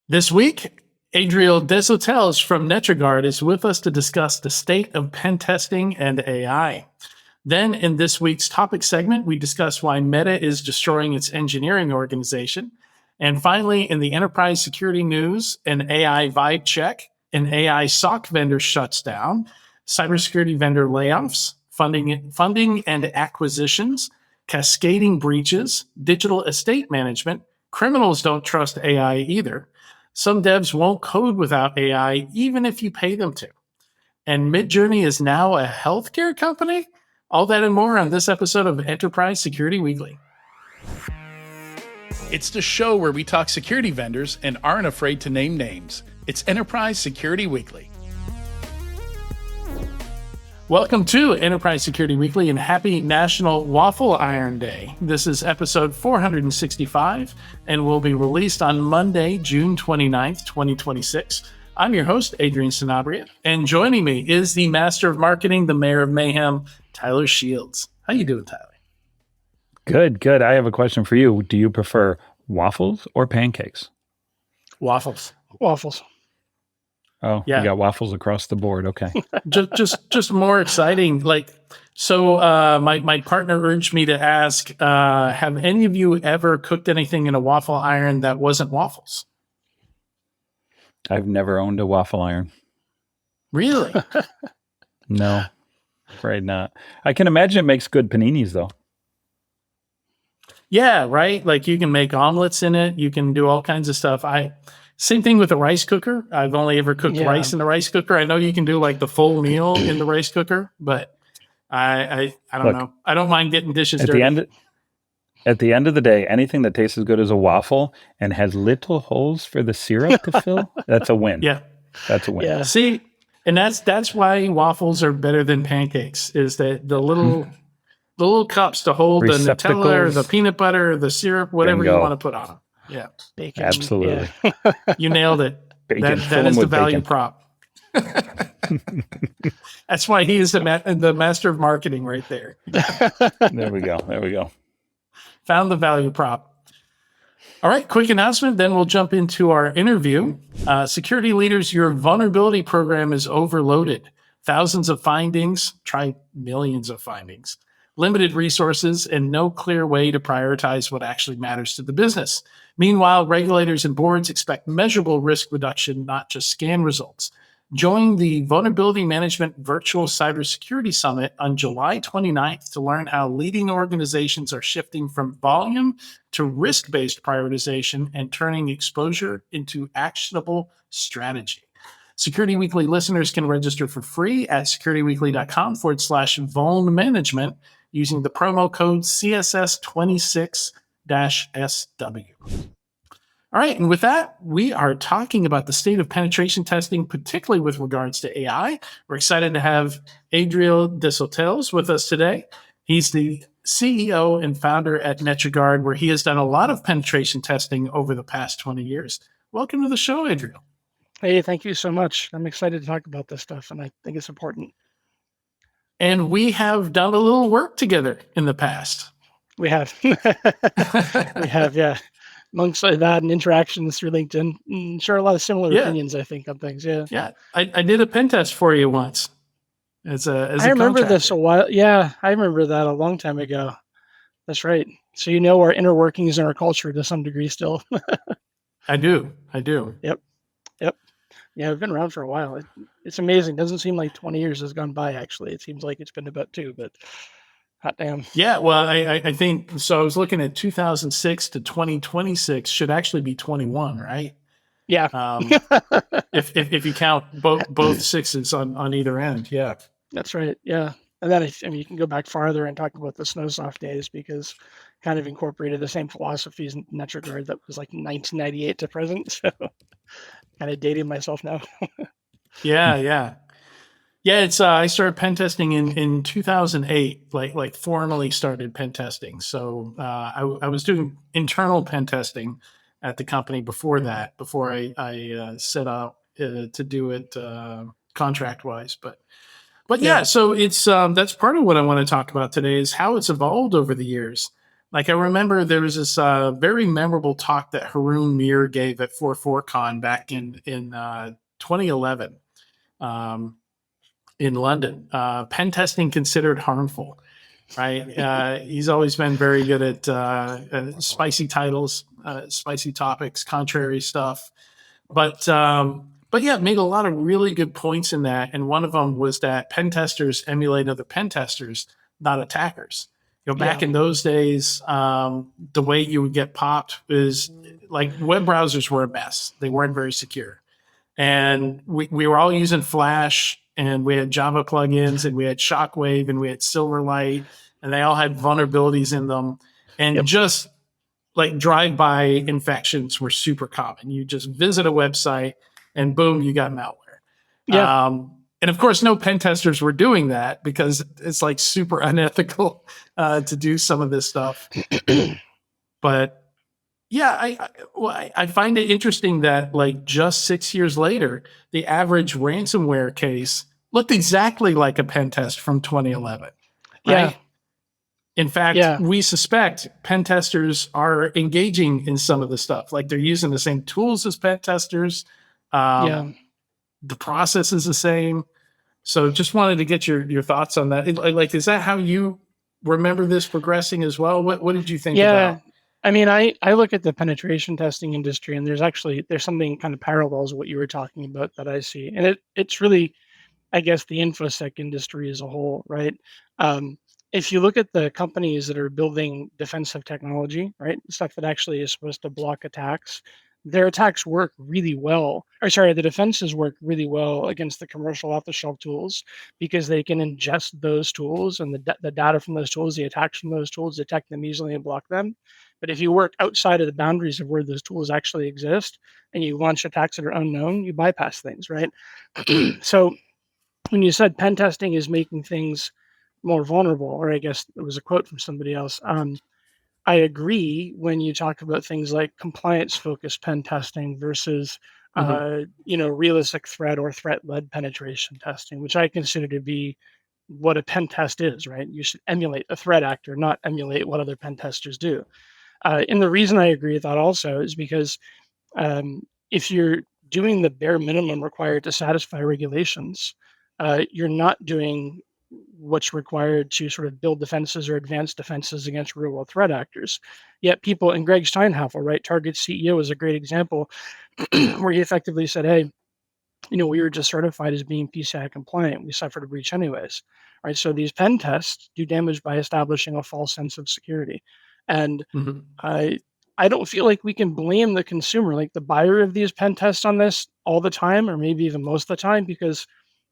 This week, Adriel Desautels from NetraGuard is with us to discuss the state of pen testing and AI. Then, in this week's topic segment, we discuss why Meta is destroying its engineering organization. And finally, in the enterprise security news, an AI vibe check, an AI SOC vendor shuts down, cybersecurity vendor layoffs, funding and acquisitions, cascading breaches, digital estate management. Criminals don't trust AI either. Some devs won't code without AI, even if you pay them to. And Midjourney is now a healthcare company? All that and more on this episode of Enterprise Security Weekly. It's the show where we talk security vendors and aren't afraid to name names. It's Enterprise Security Weekly. Welcome to Enterprise Security Weekly and happy National Waffle Iron Day. This is episode 465 and will be released on Monday, June 29th, 2026. I'm your host, Adrian Sanabria, and joining me is the Master of Marketing, the Mayor of Mayhem, Tyler Shields. How you doing, Tyler? Good. I have a question for you. Do you prefer waffles or pancakes? Waffles. Oh, yeah. You got waffles across the board. Okay. just more exciting. My partner urged me to ask, have any of you ever cooked anything in a waffle iron that wasn't waffles? I've never owned a waffle iron. Really? No, afraid not. I can imagine it makes good paninis though. Yeah, right? Like you can make omelets in it. You can do all kinds of stuff. Same thing with a rice cooker. I've only ever cooked rice in the rice cooker. I know you can do like the full meal in the rice cooker, but I don't know. I don't mind getting dishes dirty. At the end of the day, anything that tastes as good as a waffle and has little holes for the syrup to fill, that's a win. Yeah. That's a win. Yeah. See, and that's why waffles are better than pancakes, is that the little cups to hold the Nutella or the peanut butter or the syrup, whatever you want to put on them. Yeah. Bacon. Absolutely. Yeah. You nailed it. That is the value prop. That's why he is the master of marketing right there. There we go. Found the value prop. All right, quick announcement, then we'll jump into our interview. Security leaders, your vulnerability program is overloaded. Thousands of findings, try millions of findings. Limited resources, and no clear way to prioritize what actually matters to the business. Meanwhile, regulators and boards expect measurable risk reduction, not just scan results. Join the Vulnerability Management Virtual Cybersecurity Summit on July 29th to learn how leading organizations are shifting from volume to risk-based prioritization and turning exposure into actionable strategy. Security Weekly listeners can register for free at securityweekly.com/vuln-management using the promo code CSS26-SW. All right, and with that, we are talking about the state of penetration testing, particularly with regards to AI. We're excited to have Adriel Desautels with us today. He's the CEO and founder at NetraGuard, where he has done a lot of penetration testing over the past 20 years. Welcome to the show, Adriel. Hey, thank you so much. I'm excited to talk about this stuff, and I think it's important. And we have done a little work together in the past. We have. We have, yeah. Amongst that and interactions through LinkedIn, share a lot of similar opinions, I think, on things. Yeah. Yeah. I did a pen test for you once. I remember this a while. Yeah, I remember that a long time ago. That's right. So you know our inner workings and our culture to some degree still. I do. Yep. Yeah, I've been around for a while. It's amazing. It doesn't seem like 20 years has gone by, actually. It seems like it's been about 2, but hot damn. Yeah, well, I think, so I was looking at 2006 to 2026 should actually be 21, right? Yeah. If you count both sixes on either end, yeah. That's right, yeah. And then, you can go back farther and talk about the Snowsoft days, because kind of incorporated the same philosophies in NetraGuard that was like 1998 to present, so kind of dating myself now. Yeah. It's I started pen testing in 2008, like formally started pen testing. So I was doing internal pen testing at the company before I set out to do it contract wise. But yeah, so it's that's part of what I want to talk about today is how it's evolved over the years. Like I remember there was this very memorable talk that Haroon Mir gave at 44Con back in 2011 in London. Pen testing considered harmful, right? He's always been very good at spicy titles, spicy topics, contrary stuff. But yeah, made a lot of really good points in that. And one of them was that pen testers emulate other pen testers, not attackers. Back in those days, the way you would get popped is like web browsers were a mess. They weren't very secure. And we were all using Flash, and we had Java plugins, and we had Shockwave, and we had Silverlight, and they all had vulnerabilities in them. And just like drive-by infections were super common. You just visit a website, and boom, you got malware. And of course, no pen testers were doing that because it's like super unethical to do some of this stuff. But yeah, I find it interesting that like just 6 years later, the average ransomware case looked exactly like a pen test from 2011. Right? In fact, we suspect pen testers are engaging in some of the stuff. Like they're using the same tools as pen testers. The process is the same. So just wanted to get your thoughts on that. Like, is that how you remember this progressing as well? What did you think about? I mean, I look at the penetration testing industry, and there's something kind of parallels what you were talking about that I see. And it's really, I guess, the InfoSec industry as a whole, right? If you look at the companies that are building defensive technology, right, stuff that actually is supposed to block attacks, their attacks work really well. The defenses work really well against the commercial off-the-shelf tools because they can ingest those tools and the data from those tools, the attacks from those tools, detect them easily and block them. But if you work outside of the boundaries of where those tools actually exist and you launch attacks that are unknown, you bypass things, right? So when you said pen testing is making things more vulnerable, or I guess it was a quote from somebody else, I agree when you talk about things like compliance-focused pen testing versus, realistic threat or threat-led penetration testing, which I consider to be what a pen test is, right? You should emulate a threat actor, not emulate what other pen testers do. And the reason I agree with that also is because if you're doing the bare minimum required to satisfy regulations, you're not doing what's required to sort of build defenses or advanced defenses against real world threat actors. Yet people, and Greg Steinhafel, right, Target's CEO is a great example where he effectively said, hey, we were just certified as being PCI compliant. We suffered a breach anyways, right? So these pen tests do damage by establishing a false sense of security. And I don't feel like we can blame the consumer, like the buyer of these pen tests on this all the time, or maybe even most of the time, because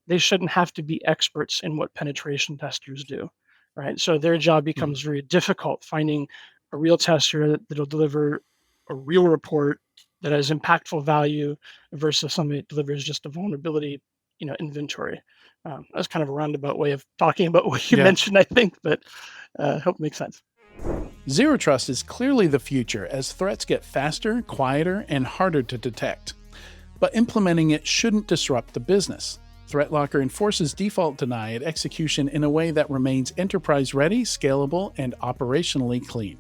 they shouldn't have to be experts in what penetration testers do, right? So their job becomes very difficult finding a real tester that'll deliver a real report that has impactful value versus somebody that delivers just a vulnerability, inventory. That's kind of a roundabout way of talking about what you mentioned, I think, but hope it makes sense. Zero Trust is clearly the future as threats get faster, quieter, and harder to detect. But implementing it shouldn't disrupt the business. ThreatLocker enforces default deny at execution in a way that remains enterprise-ready, scalable, and operationally clean.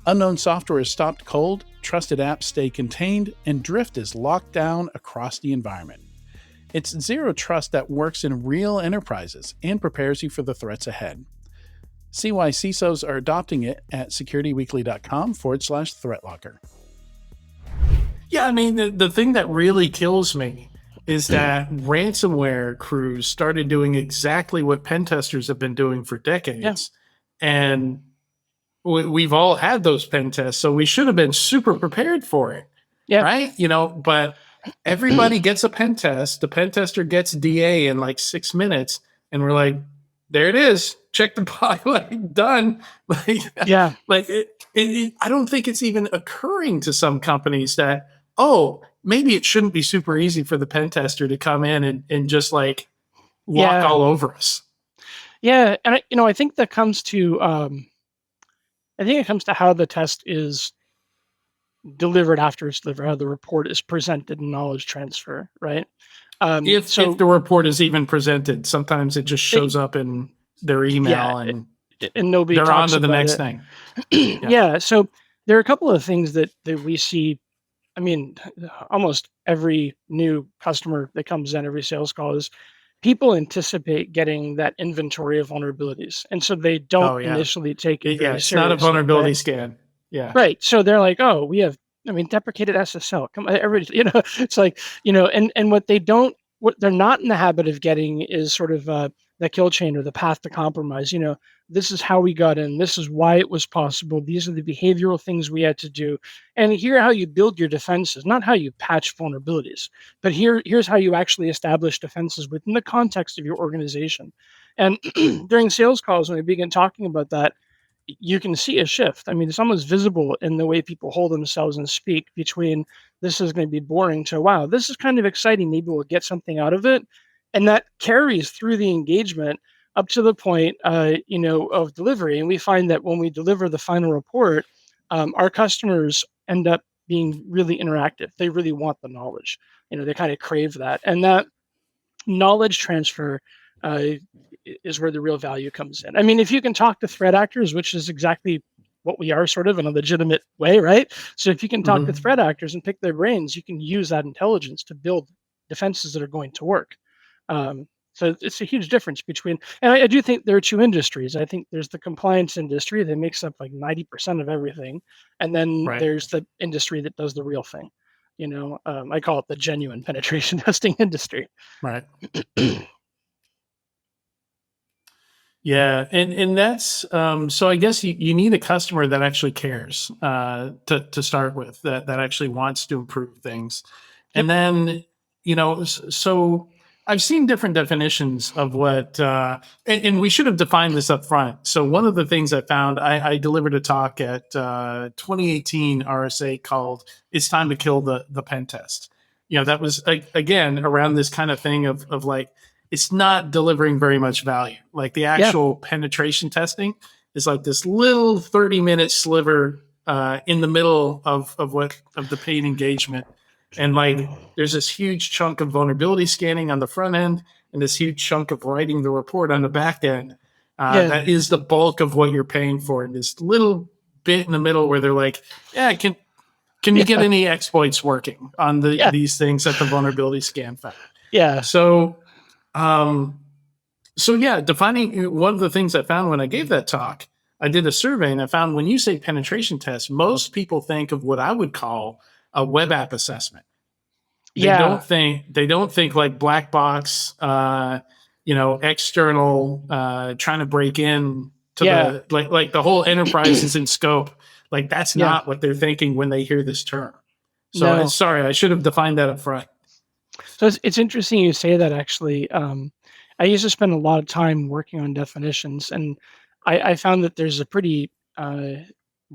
Unknown software is stopped cold, trusted apps stay contained, and drift is locked down across the environment. It's Zero Trust that works in real enterprises and prepares you for the threats ahead. See why CISOs are adopting it at securityweekly.com/ThreatLocker. Yeah, I mean, the thing that really kills me is that ransomware crews started doing exactly what pen testers have been doing for decades. And we've all had those pen tests, so we should have been super prepared for it. Right? But everybody gets a pen test. The pen tester gets DA in like 6 minutes, and we're like, there it is. Check the box, like done. I don't think it's even occurring to some companies that, maybe it shouldn't be super easy for the pen tester to come in and just like walk all over us. Yeah, and I think that comes to how the test is delivered after it's delivered, how the report is presented in knowledge transfer, right? If the report is even presented, sometimes it just shows up in their email. and nobody They're on talks to the about next it. thing. Yeah. So there are a couple of things that we see. I mean, almost every new customer that comes in, every sales call is people anticipate getting that inventory of vulnerabilities, and so they don't Oh yeah. initially take it Yeah, very it's not a seriously. vulnerability Right? scan. Yeah. Right. So they're like, oh, we have, I mean, deprecated SSL. Come on, everybody, it's like, and what they're not in the habit of getting is sort of the kill chain or the path to compromise. This is how we got in. This is why it was possible. These are the behavioral things we had to do. And here how you build your defenses, not how you patch vulnerabilities, but here's how you actually establish defenses within the context of your organization. And during sales calls, when we begin talking about that, you can see a shift. I mean, it's almost visible in the way people hold themselves and speak between this is going to be boring to wow, this is kind of exciting. Maybe we'll get something out of it. And that carries through the engagement up to the point, of delivery. And we find that when we deliver the final report, our customers end up being really interactive. They really want the knowledge. They kind of crave that. And that knowledge transfer uh, is where the real value comes in. I mean, if you can talk to threat actors, which is exactly what we are, sort of in a legitimate way, right? So if you can talk to Mhm. threat actors and pick their brains, you can use that intelligence to build defenses that are going to work. So it's a huge difference between, and I do think there are two industries. I think there's the compliance industry that makes up like 90% of everything, and then Right. there's the industry that does the real thing. I call it the genuine penetration testing industry. Right. Yeah, and that's so. I guess you need a customer that actually cares to start with, that actually wants to improve things, Yep. and then so I've seen different definitions of what, and we should have defined this up front. So one of the things I found, I delivered a talk at 2018 RSA called "It's Time to Kill the Pen Test." That was again around this kind of thing of like, it's not delivering very much value. Like the Yeah. actual penetration testing is like this little 30-minute sliver in the middle of the paid engagement. And like there's this huge chunk of vulnerability scanning on the front end and this huge chunk of writing the report on the back end. Yeah. That is the bulk of what you're paying for. And this little bit in the middle where they're like, yeah, can you get any exploits working on Yeah. these things that the vulnerability scan found? Yeah. So yeah, defining one of the things I found when I gave that talk, I did a survey and I found when you say penetration test, most people think of what I would call a web app assessment. They Yeah. don't think like black box, external, trying to break in to Yeah. the like the whole enterprise is in scope. Like that's Yeah. not what they're thinking when they hear this term. So No. sorry, I should have defined that up front. So it's interesting you say that actually. I used to spend a lot of time working on definitions, and I found that there's a pretty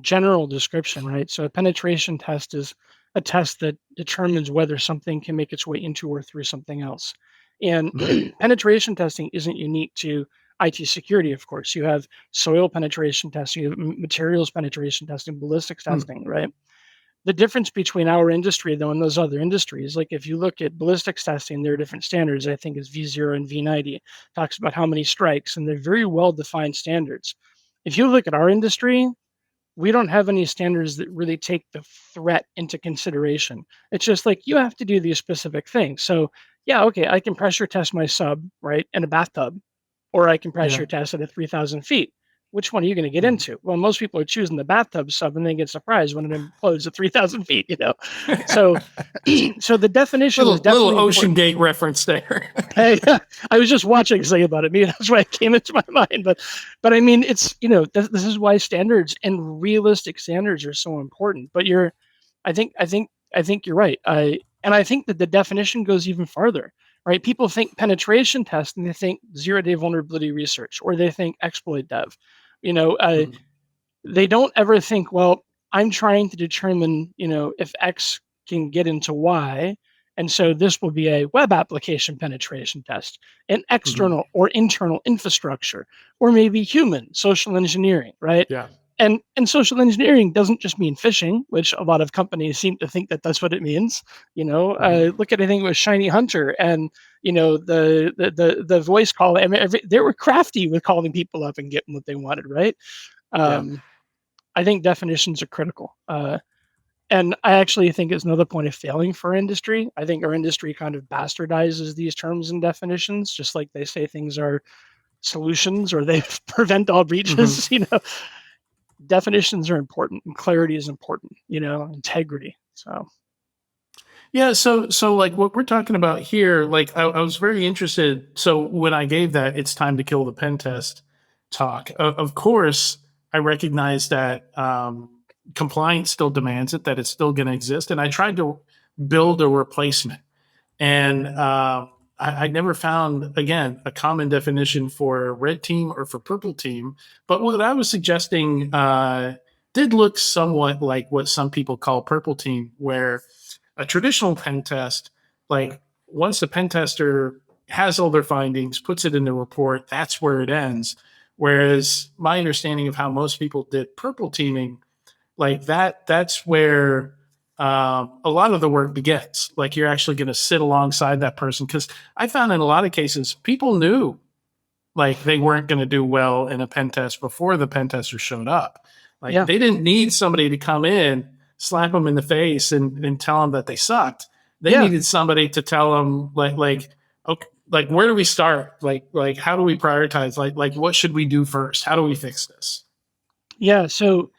general description, right? So a penetration test is a test that determines whether something can make its way into or through something else. And Mhm. penetration testing isn't unique to IT security, of course. You have soil penetration testing, you have materials penetration testing, ballistics Hmm. testing, right? The difference between our industry, though, and those other industries, like if you look at ballistics testing, there are different standards. I think is V0 and V90. Talks about how many strikes, and they're very well defined standards. If you look at our industry, we don't have any standards that really take the threat into consideration. It's just like you have to do these specific things. So, yeah, okay, I can pressure test my sub, right, in a bathtub, or I can Yeah. pressure test it at 3,000 feet. Which one are you going to get Mhm. into? Well, most people are choosing the bathtub sub and then get surprised when it implodes at 3,000 feet. So, so the definition was little definitely Ocean important. Gate reference there. I was just watching something about it. Maybe that's why it came into my mind. But I mean, it's this is why standards and realistic standards are so important. But I think you're right. I think that the definition goes even farther. Right? People think penetration test and they think zero-day vulnerability research or they think exploit dev. You know, uh, Mhm. they don't ever think, well, I'm trying to determine, if X can get into Y. And so this will be a web application penetration test, an Mhm. external or internal infrastructure, or maybe human social engineering, right? Yeah. And social engineering doesn't just mean phishing, which a lot of companies seem to think that that's what it means. Look at anything with Shiny Hunter and the voice call. I mean, they were crafty with calling people up and getting what they wanted, right? I think definitions are critical. And I actually think it's another point of failing for industry. I think our industry kind of bastardizes these terms and definitions, just like they say things are solutions or they prevent all breaches. Definitions are important and clarity is important, integrity. So Yeah, so like what we're talking about here, like I was very interested. So when I gave that "it's time to kill the pen test" talk, of course I recognize that compliance still demands it, that it's still going to exist, and I tried to build a replacement, and I never found again a common definition for red team or for purple team. But what I was suggesting did look somewhat like what some people call purple team, where a traditional pen test, like once the pen tester has all their findings, puts it in the report, that's where it ends. Whereas my understanding of how most people did purple teaming, like that's where a lot of the work begins. Like you're actually going to sit alongside that person. Because I found in a lot of cases, people knew like they weren't going to do well in a pen test before the pen tester showed up. Like Yeah. they didn't need somebody to come in, slap them in the face, and tell them that they sucked. They Yeah. needed somebody to tell them okay, like where do we start? Like how do we prioritize? Like what should we do first? How do we fix this? Yeah. So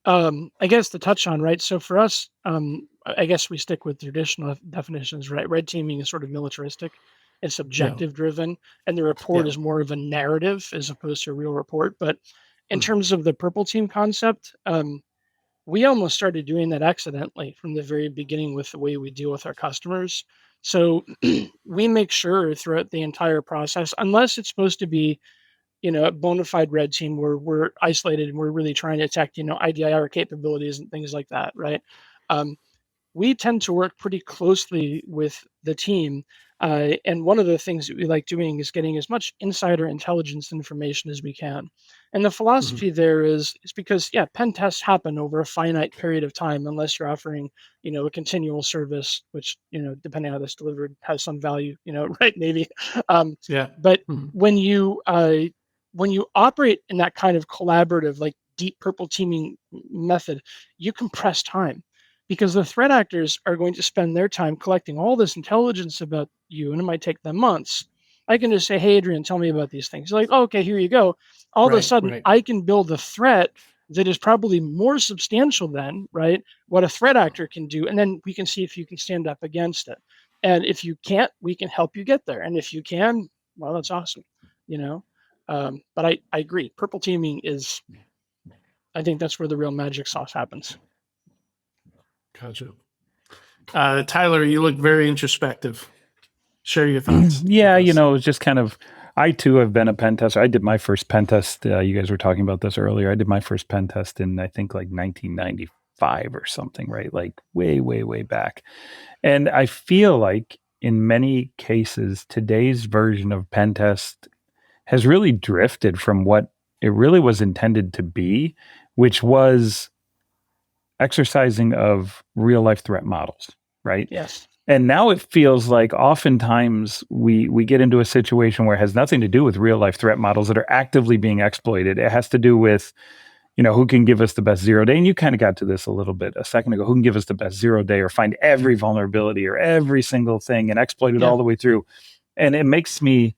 I guess to touch on, right? So for us, I guess we stick with traditional definitions, right? Red teaming is sort of militaristic. It's objective driven, and the report Yeah. is more of a narrative as opposed to a real report. But in Mhm. terms of the purple team concept, we almost started doing that accidentally from the very beginning with the way we deal with our customers. So we make sure throughout the entire process, unless it's supposed to be, a bona fide red team where we're isolated and we're really trying to attack, IDIR capabilities and things like that, right? Um, we tend to work pretty closely with the team. And one of the things that we like doing is getting as much insider intelligence information as we can. And the Mhm. philosophy there is because, yeah, pen tests happen over a finite period of time, unless you're offering, a continual service, which, depending on how that's delivered, has some value, right? Maybe. Um, Yeah. but Mhm. when you operate in that kind of collaborative, like deep purple teaming method, you compress time because the threat actors are going to spend their time collecting all this intelligence about you, and it might take them months. I can just say, "Hey, Adrian, tell me about these things." Like, oh, okay, here you go. All of a sudden, Right. I can build a threat that is probably more substantial than right what a threat actor can do, and then we can see if you can stand up against it. And if you can't, we can help you get there. And if you can, well, that's awesome, you know. But I agree. Purple teaming is, I think that's where the real magic sauce happens. Gotcha. Tyler, you look very introspective. Share your thoughts. Yeah, with us. it was just kind of. I too have been a pen tester. I did my first pen test. You guys were talking about this earlier. I did my first pen test in I think like 1995 or something, right? Like way, way, way back. And I feel like in many cases, today's version of pen test has really drifted from what it really was intended to be, which was exercising of real life threat models, right? Yes. And now it feels like oftentimes we get into a situation where it has nothing to do with real life threat models that are actively being exploited. It has to do with, who can give us the best 0 day. And you kind of got to this a little bit a second ago. Who can give us the best 0 day or find every vulnerability or every single thing and exploit it all the way through. And it makes me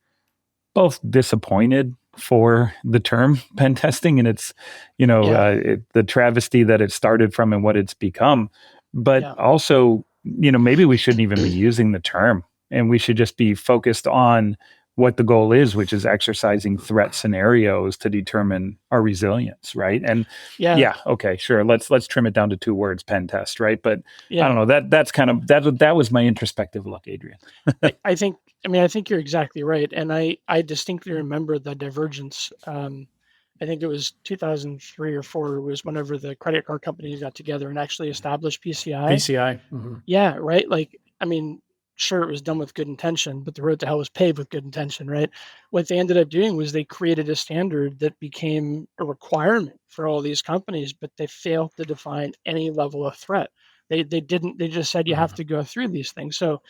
both disappointed for the term pen testing and its, the travesty that it started from and what it's become. But also, maybe we shouldn't even be using the term and we should just be focused on what the goal is, which is exercising threat scenarios to determine our resilience, right? And okay, sure. Let's trim it down to 2 words, pen test, right? But I don't know. That's kind of that was my introspective look, Adrian. I think you're exactly right, and I distinctly remember the divergence. I think it was 2003 or 4 was whenever the credit card companies got together and actually established PCI. PCI. Mm-hmm. Yeah, right. Like, I mean, sure, it was done with good intention, but the road to hell was paved with good intention, right? What they ended up doing was they created a standard that became a requirement for all these companies, but they failed to define any level of threat. They didn't. They just said you have to go through these things. So,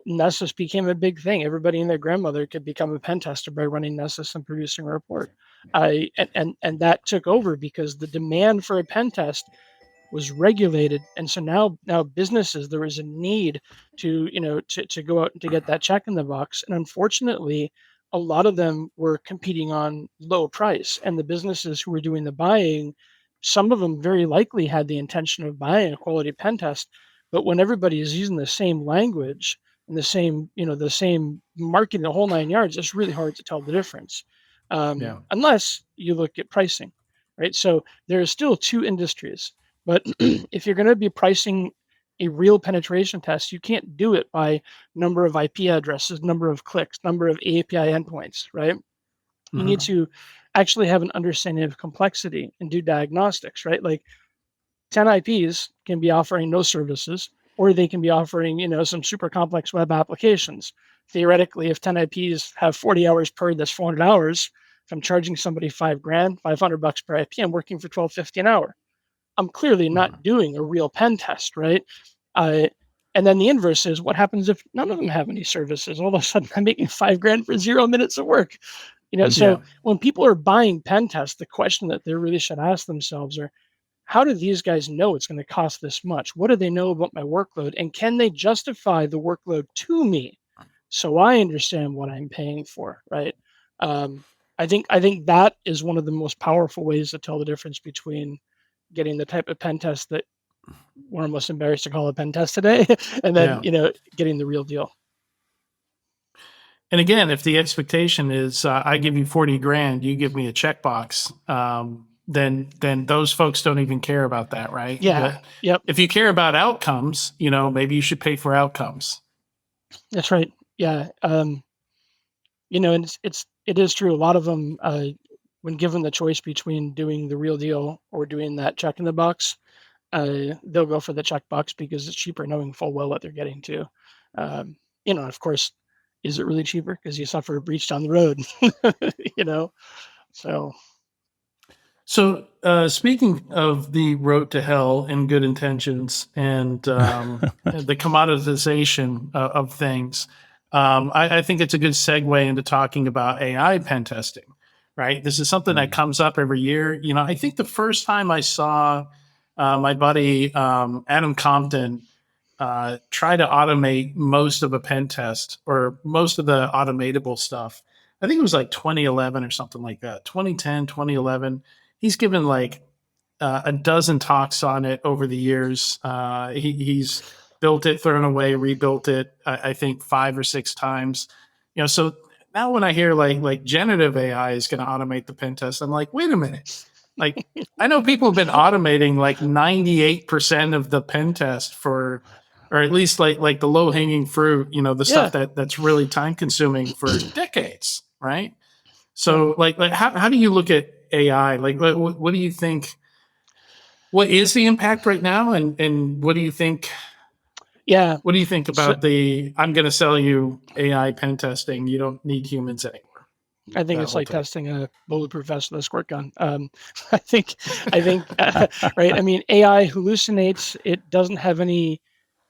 Nessus became a big thing. Everybody and their grandmother could become a pen tester by running Nessus and producing a report. And that took over because the demand for a pen test was regulated, and so now businesses, there was a need to go out and to get that check in the box, and unfortunately a lot of them were competing on low price, and the businesses who were doing the buying, some of them very likely had the intention of buying a quality pen test, but when everybody is using the same language and the same marketing, the whole 9 yards, it's really hard to tell the difference, unless you look at pricing, right? So there are still two industries. But if you're going to be pricing a real penetration test, you can't do it by number of IP addresses, number of clicks, number of API endpoints, right? You need to actually have an understanding of complexity and do diagnostics, right? Like 10 IPs can be offering no services, or they can be offering, some super complex web applications. Theoretically, if 10 IPs have 40 hours per, that's 400 hours. If I'm charging somebody $5,000, $500 per IP, I'm working for $12.50 an hour. I'm clearly not doing a real pen test, right? And then the inverse is, what happens if none of them have any services? All of a sudden, I'm making $5,000 for 0 minutes of work. So when people are buying pen tests, the question that they really should ask themselves are, how do these guys know it's going to cost this much? What do they know about my workload? And can they justify the workload to me so I understand what I'm paying for, right? I think that is one of the most powerful ways to tell the difference between getting the type of pen test that we're almost embarrassed to call a pen test today, and then getting the real deal. And again, if the expectation is I give you $40,000, you give me a checkbox, then those folks don't even care about that, right? Yeah. Yep. If you care about outcomes, maybe you should pay for outcomes. That's right. Yeah. And it is true. A lot of them, when given the choice between doing the real deal or doing that check in the box, they'll go for the checkbox because it's cheaper, knowing full well what they're getting to. Of course, is it really cheaper because you suffer a breach down the road? So speaking of the road to hell and good intentions and the commoditization of things, I think it's a good segue into talking about AI pen testing, right? This is something that comes up every year. I think the first time I saw my buddy Adam Compton try to automate most of a pen test or most of the automatable stuff, I think it was like 2011 or something like that, 2010, 2011. He's given like a dozen talks on it over the years. He's built it, thrown away, rebuilt it, I think 5 or 6 times. So now when I hear like generative AI is going to automate the pen test, I'm like, wait a minute. Like, I know people have been automating like 98% of the pen test or at least like the low hanging fruit, the stuff that's really time consuming for decades, right? So like how do you look at AI? Like, what do you think? What is the impact right now, and what do you think? Yeah, what do you think about I'm going to sell you AI pen testing? You don't need humans anymore. I think it's like testing a bulletproof vest with a squirt gun. I think, right. I mean, AI hallucinates. It doesn't have any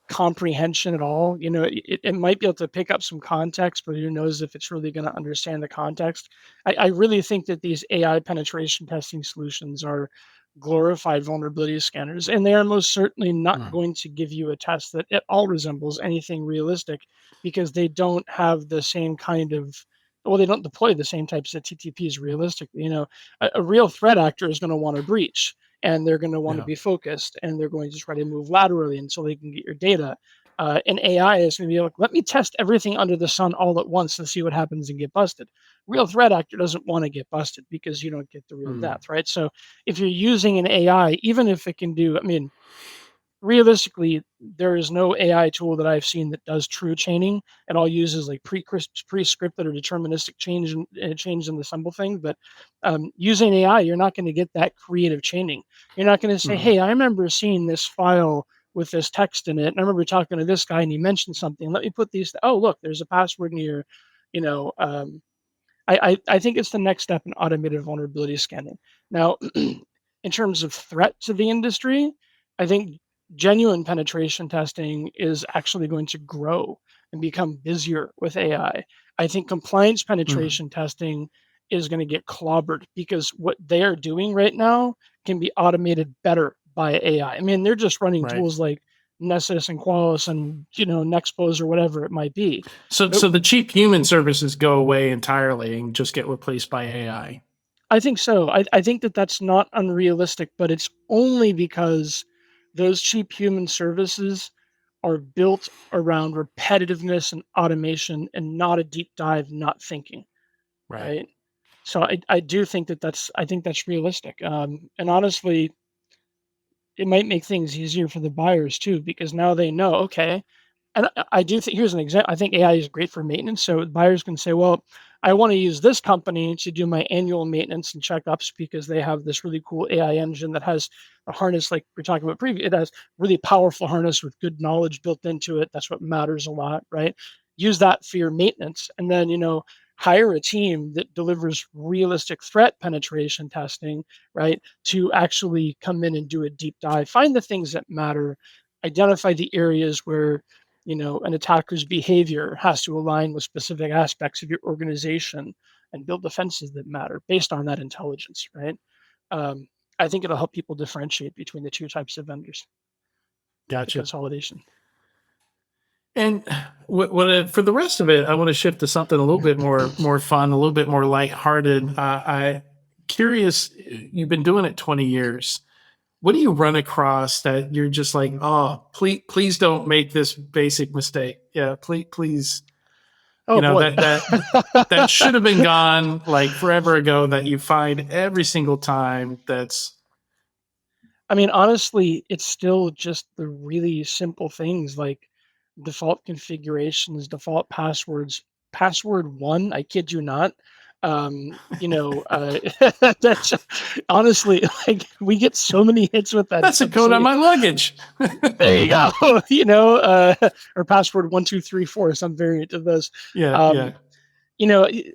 comprehension at all. It might be able to pick up some context, but who knows if it's really going to understand the context. I really think that these AI penetration testing solutions are glorified vulnerability scanners, and they are most certainly not going to give you a test that at all resembles anything realistic, because they don't have the same kind of, they don't deploy the same types of TTPs realistically. A real threat actor is going to want to breach, and they're going to want to be focused, and they're going to try to move laterally until they can get your data. And AI is going to be like, let me test everything under the sun all at once and see what happens and get busted. Real threat actor doesn't want to get busted because you don't get the real depth, right? So if you're using an AI, even if it can do, realistically, there is no AI tool that I've seen that does true chaining. It all uses like pre-scripted or deterministic change in the symbol thing. But using AI, you're not going to get that creative chaining. You're not going to say, hey, I remember seeing this file with this text in it. And I remember talking to this guy and he mentioned something. Let me put these. Oh, look, there's a password in here. I think it's the next step in automated vulnerability scanning. Now, in terms of threat to the industry, I think genuine penetration testing is actually going to grow and become busier with AI. I think compliance penetration testing is going to get clobbered because what they are doing right now can be automated better by AI. I mean, they're just running tools like Nessus and Qualys and Nexpose or whatever it might be. So the cheap human services go away entirely and just get replaced by AI. I think so. I think that that's not unrealistic, but it's only because those cheap human services are built around repetitiveness and automation and not a deep dive, not thinking. Right. So I do think that's realistic. And honestly, it might make things easier for the buyers too, because now they know, okay, and I do think, here's an example. I think AI is great for maintenance. So buyers can say, well, I want to use this company to do my annual maintenance and checkups because they have this really cool AI engine that has a harness, like we are talking about previously. It has really powerful harness with good knowledge built into it. That's what matters a lot, right? Use that for your maintenance. And then, hire a team that delivers realistic threat penetration testing, right? To actually come in and do a deep dive, find the things that matter, identify the areas where an attacker's behavior has to align with specific aspects of your organization and build defenses that matter based on that intelligence, right? I think it'll help people differentiate between the two types of vendors. Gotcha. Consolidation. And for the rest of it, I want to shift to something a little bit more fun, a little bit more lighthearted. I curious, you've been doing it 20 years. What do you run across that you're just like, oh, please don't make this basic mistake? Yeah, please. Oh, boy. that should have been gone like forever ago. That you find every single time. I mean, honestly, it's still just the really simple things like default configurations, default passwords, password one. I kid you not. That's honestly, like, we get so many hits with that. That's a code on my luggage. There you go. Or password 1234, some variant of those. Yeah.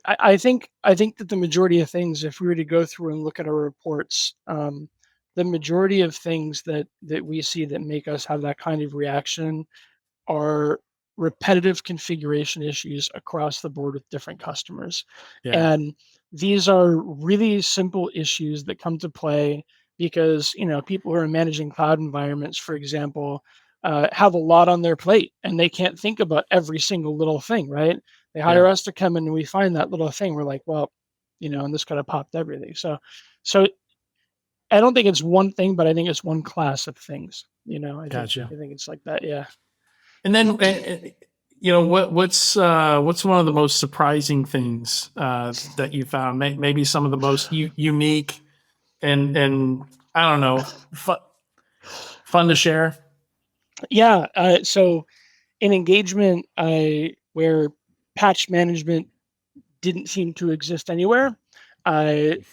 I think that the majority of things, if we were to go through and look at our reports, the majority of things that we see that make us have that kind of reaction are repetitive configuration issues across the board with different customers. Yeah. And these are really simple issues that come to play because, people who are managing cloud environments, for example, have a lot on their plate and they can't think about every single little thing, right? They hire us to come in and we find that little thing. We're like, well, and this could have popped everything. So I don't think it's one thing, but I think it's one class of things. I think it's like that. Yeah. And then, what's one of the most surprising things that you found? Maybe some of the most unique and I don't know, fun to share. Yeah. So in engagement, where patch management didn't seem to exist anywhere,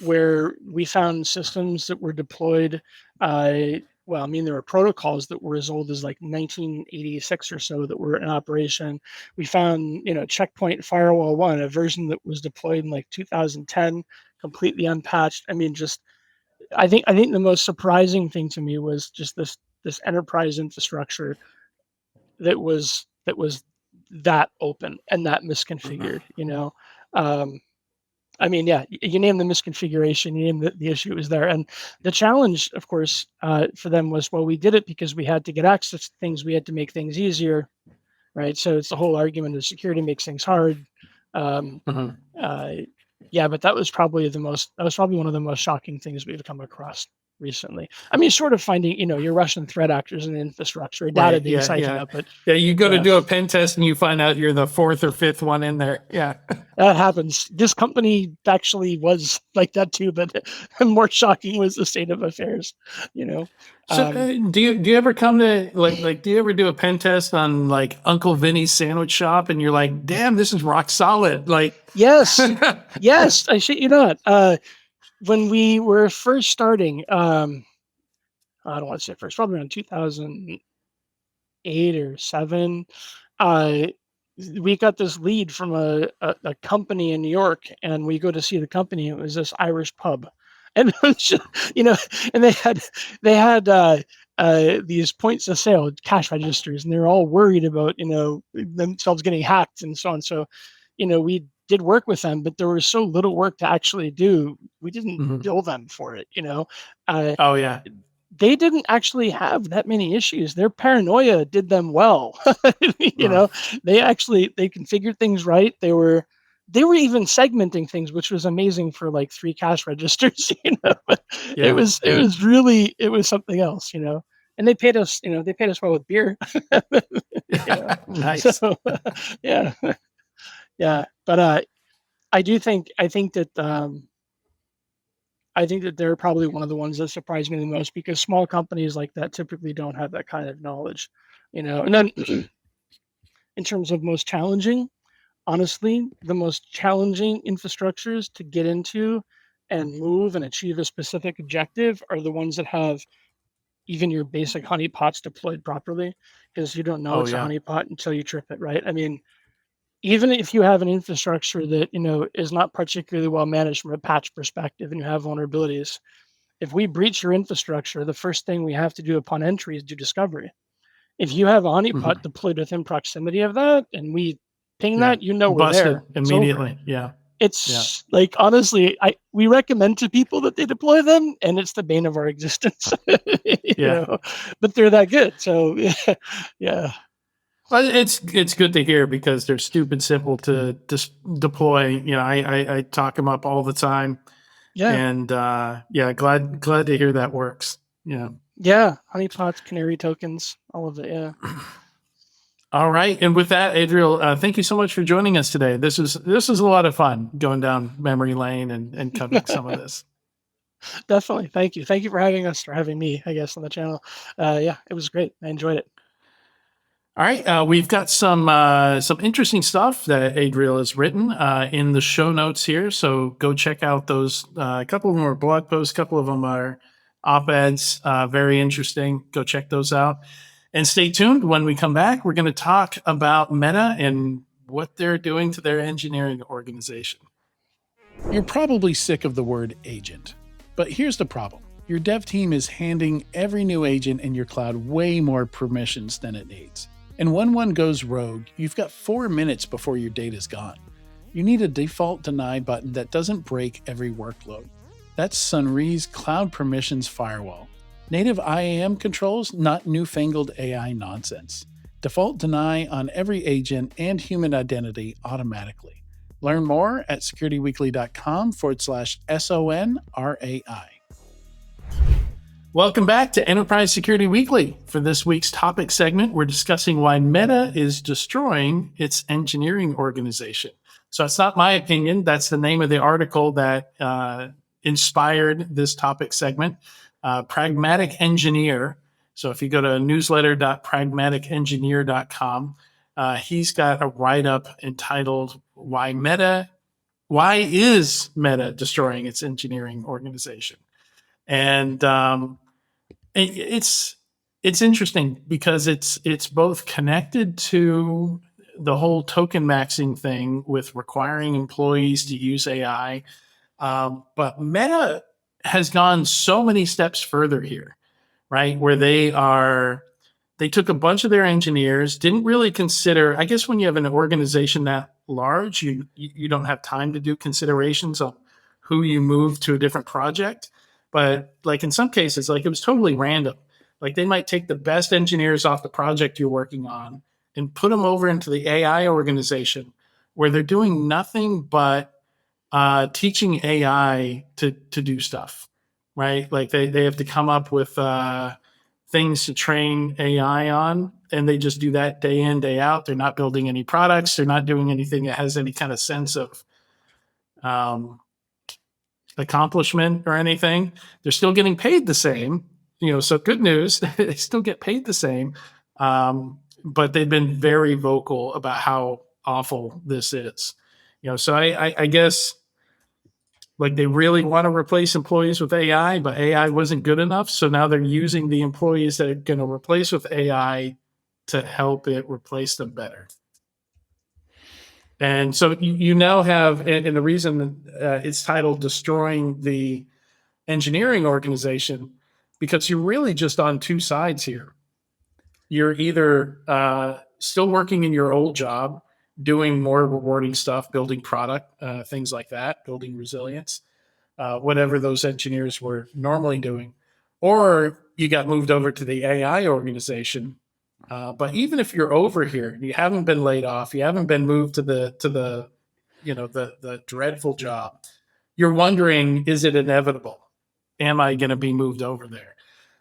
where we found systems that were deployed. There were protocols that were as old as like 1986 or so that were in operation. We found, Checkpoint Firewall 1, a version that was deployed in like 2010, completely unpatched. I mean, I think the most surprising thing to me was just this enterprise infrastructure that was that open and that misconfigured. You name the misconfiguration, you name the issue was there. And the challenge, of course, for them was, well, we did it because we had to get access to things. We had to make things easier, right? So it's the whole argument of security makes things hard. But that was probably one of the most shocking things we've come across recently. I mean, sort of finding, your Russian threat actors in the infrastructure, a database up. But you go to do a pen test and you find out you're the fourth or fifth one in there. Yeah, that happens. This company actually was like that too, but more shocking was the state of affairs. So, do you ever come to do you ever do a pen test on like Uncle Vinny's sandwich shop and you're like, damn, this is rock solid? Like, yes, I shit you not. When we were first starting, I don't want to say first, probably around 2000, 8 or 7, uh, we got this lead from a company in New York, and we go to see the company. It was this Irish pub, and it was just, and they had these points of sale cash registers, and they're all worried about themselves getting hacked and so on. So, we did work with them, but there was so little work to actually do. We didn't bill them for it. Oh yeah. They didn't actually have that many issues. Their paranoia did them well. They configured things right. They were even segmenting things, which was amazing for like 3 cash registers. Yeah. It was something else. And they paid us. They paid us well with beer. Nice. So, yeah, yeah. But I think that they're probably one of the ones that surprised me the most, because small companies like that typically don't have that kind of knowledge, And then in terms of most challenging, honestly, the most challenging infrastructures to get into and move and achieve a specific objective are the ones that have even your basic honeypots deployed properly, because you don't know Oh it's a yeah. honeypot until you trip it, right? I mean, even if you have an infrastructure that is not particularly well managed from a patch perspective, and you have vulnerabilities, if we breach your infrastructure, the first thing we have to do upon entry is do discovery. If you have a honeypot deployed within proximity of that, and we ping Yeah. that, we're Bust it there. It's over. immediately. Yeah. It's like, honestly, we recommend to people that they deploy them, and it's the bane of our existence. Yeah. But they're that good. So yeah. Well, it's good to hear, because they're stupid simple to just deploy. I talk them up all the time. Yeah. And glad to hear that works. Yeah. Yeah. Honeypots, canary tokens, all of it. Yeah. All right. And with that, Adriel, thank you so much for joining us today. This is a lot of fun going down memory lane and covering some of this. Definitely. Thank you. Thank you for having me, I guess, on the channel. Yeah, it was great. I enjoyed it. All right. We've got some interesting stuff that Adriel has written in the show notes here. So go check out those. A couple of them are blog posts. A couple of them are op-eds. Very interesting. Go check those out. And stay tuned. When we come back, we're going to talk about Meta and what they're doing to their engineering organization. You're probably sick of the word agent, but here's the problem. Your dev team is handing every new agent in your cloud way more permissions than it needs. And when one goes rogue, you've got 4 minutes before your data's gone. You need a default deny button that doesn't break every workload. That's Sunri's Cloud Permissions Firewall. Native IAM controls, not newfangled AI nonsense. Default deny on every agent and human identity automatically. Learn more at securityweekly.com/SONRAI. Welcome back to Enterprise Security Weekly. For this week's topic segment, we're discussing why Meta is destroying its engineering organization. So it's not my opinion. That's the name of the article that inspired this topic segment. Pragmatic Engineer. So if you go to newsletter.pragmaticengineer.com, he's got a write-up entitled Why is Meta destroying its engineering organization? And it's interesting, because it's both connected to the whole token maxing thing with requiring employees to use AI. But Meta has gone so many steps further here, right? Where they took a bunch of their engineers, didn't really consider, I guess when you have an organization that large, you don't have time to do considerations on who you move to a different project. But like in some cases, like it was totally random. Like they might take the best engineers off the project you're working on and put them over into the AI organization, where they're doing nothing but teaching AI to do stuff, right? Like they have to come up with things to train AI on, and they just do that day in, day out. They're not building any products. They're not doing anything that has any kind of sense of accomplishment or anything. They're still getting paid the same, so good news. They still get paid the same. But they've been very vocal about how awful this is. So I guess like they really want to replace employees with AI, but AI wasn't good enough. So now they're using the employees that are going to replace with AI to help it replace them better. And so you now have, and the reason it's titled Destroying the Engineering Organization, because you're really just on two sides here. You're either still working in your old job, doing more rewarding stuff, building product, things like that, building resilience, whatever those engineers were normally doing, or you got moved over to the AI organization. But even if you're over here, you haven't been laid off, you haven't been moved to the the dreadful job. You're wondering, is it inevitable? Am I going to be moved over there?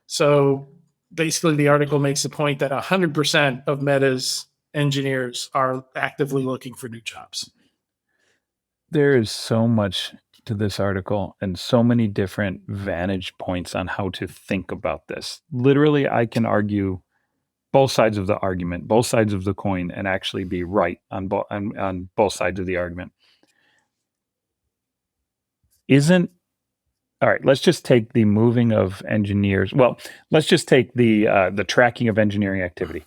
So basically, the article makes the point that 100% of Meta's engineers are actively looking for new jobs. There is so much to this article and so many different vantage points on how to think about this. Literally, I can argue both sides of the argument, both sides of the coin, and actually be right on both sides of the argument. All right, let's just take the moving of engineers. Well, let's just take the tracking of engineering activity.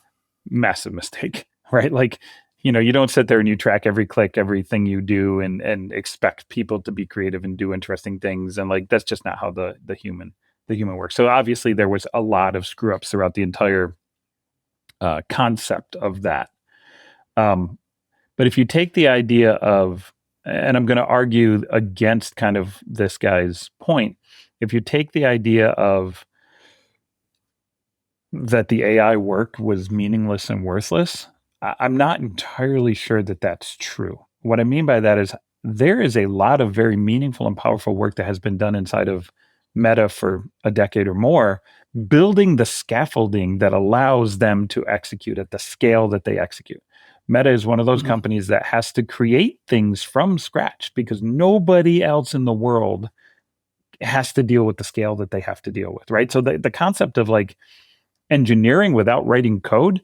Massive mistake, right? Like, you don't sit there and you track every click, everything you do, and expect people to be creative and do interesting things. And like, that's just not how the human works. So obviously, there was a lot of screw ups throughout the entire concept of that. But if you take the idea of, and I'm going to argue against kind of this guy's point, if you take the idea of that the AI work was meaningless and worthless, I'm not entirely sure that that's true. What I mean by that is there is a lot of very meaningful and powerful work that has been done inside of Meta for a decade or more, building the scaffolding that allows them to execute at the scale that they execute. Meta is one of those companies that has to create things from scratch because nobody else in the world has to deal with the scale that they have to deal with, right? So the concept of like engineering without writing code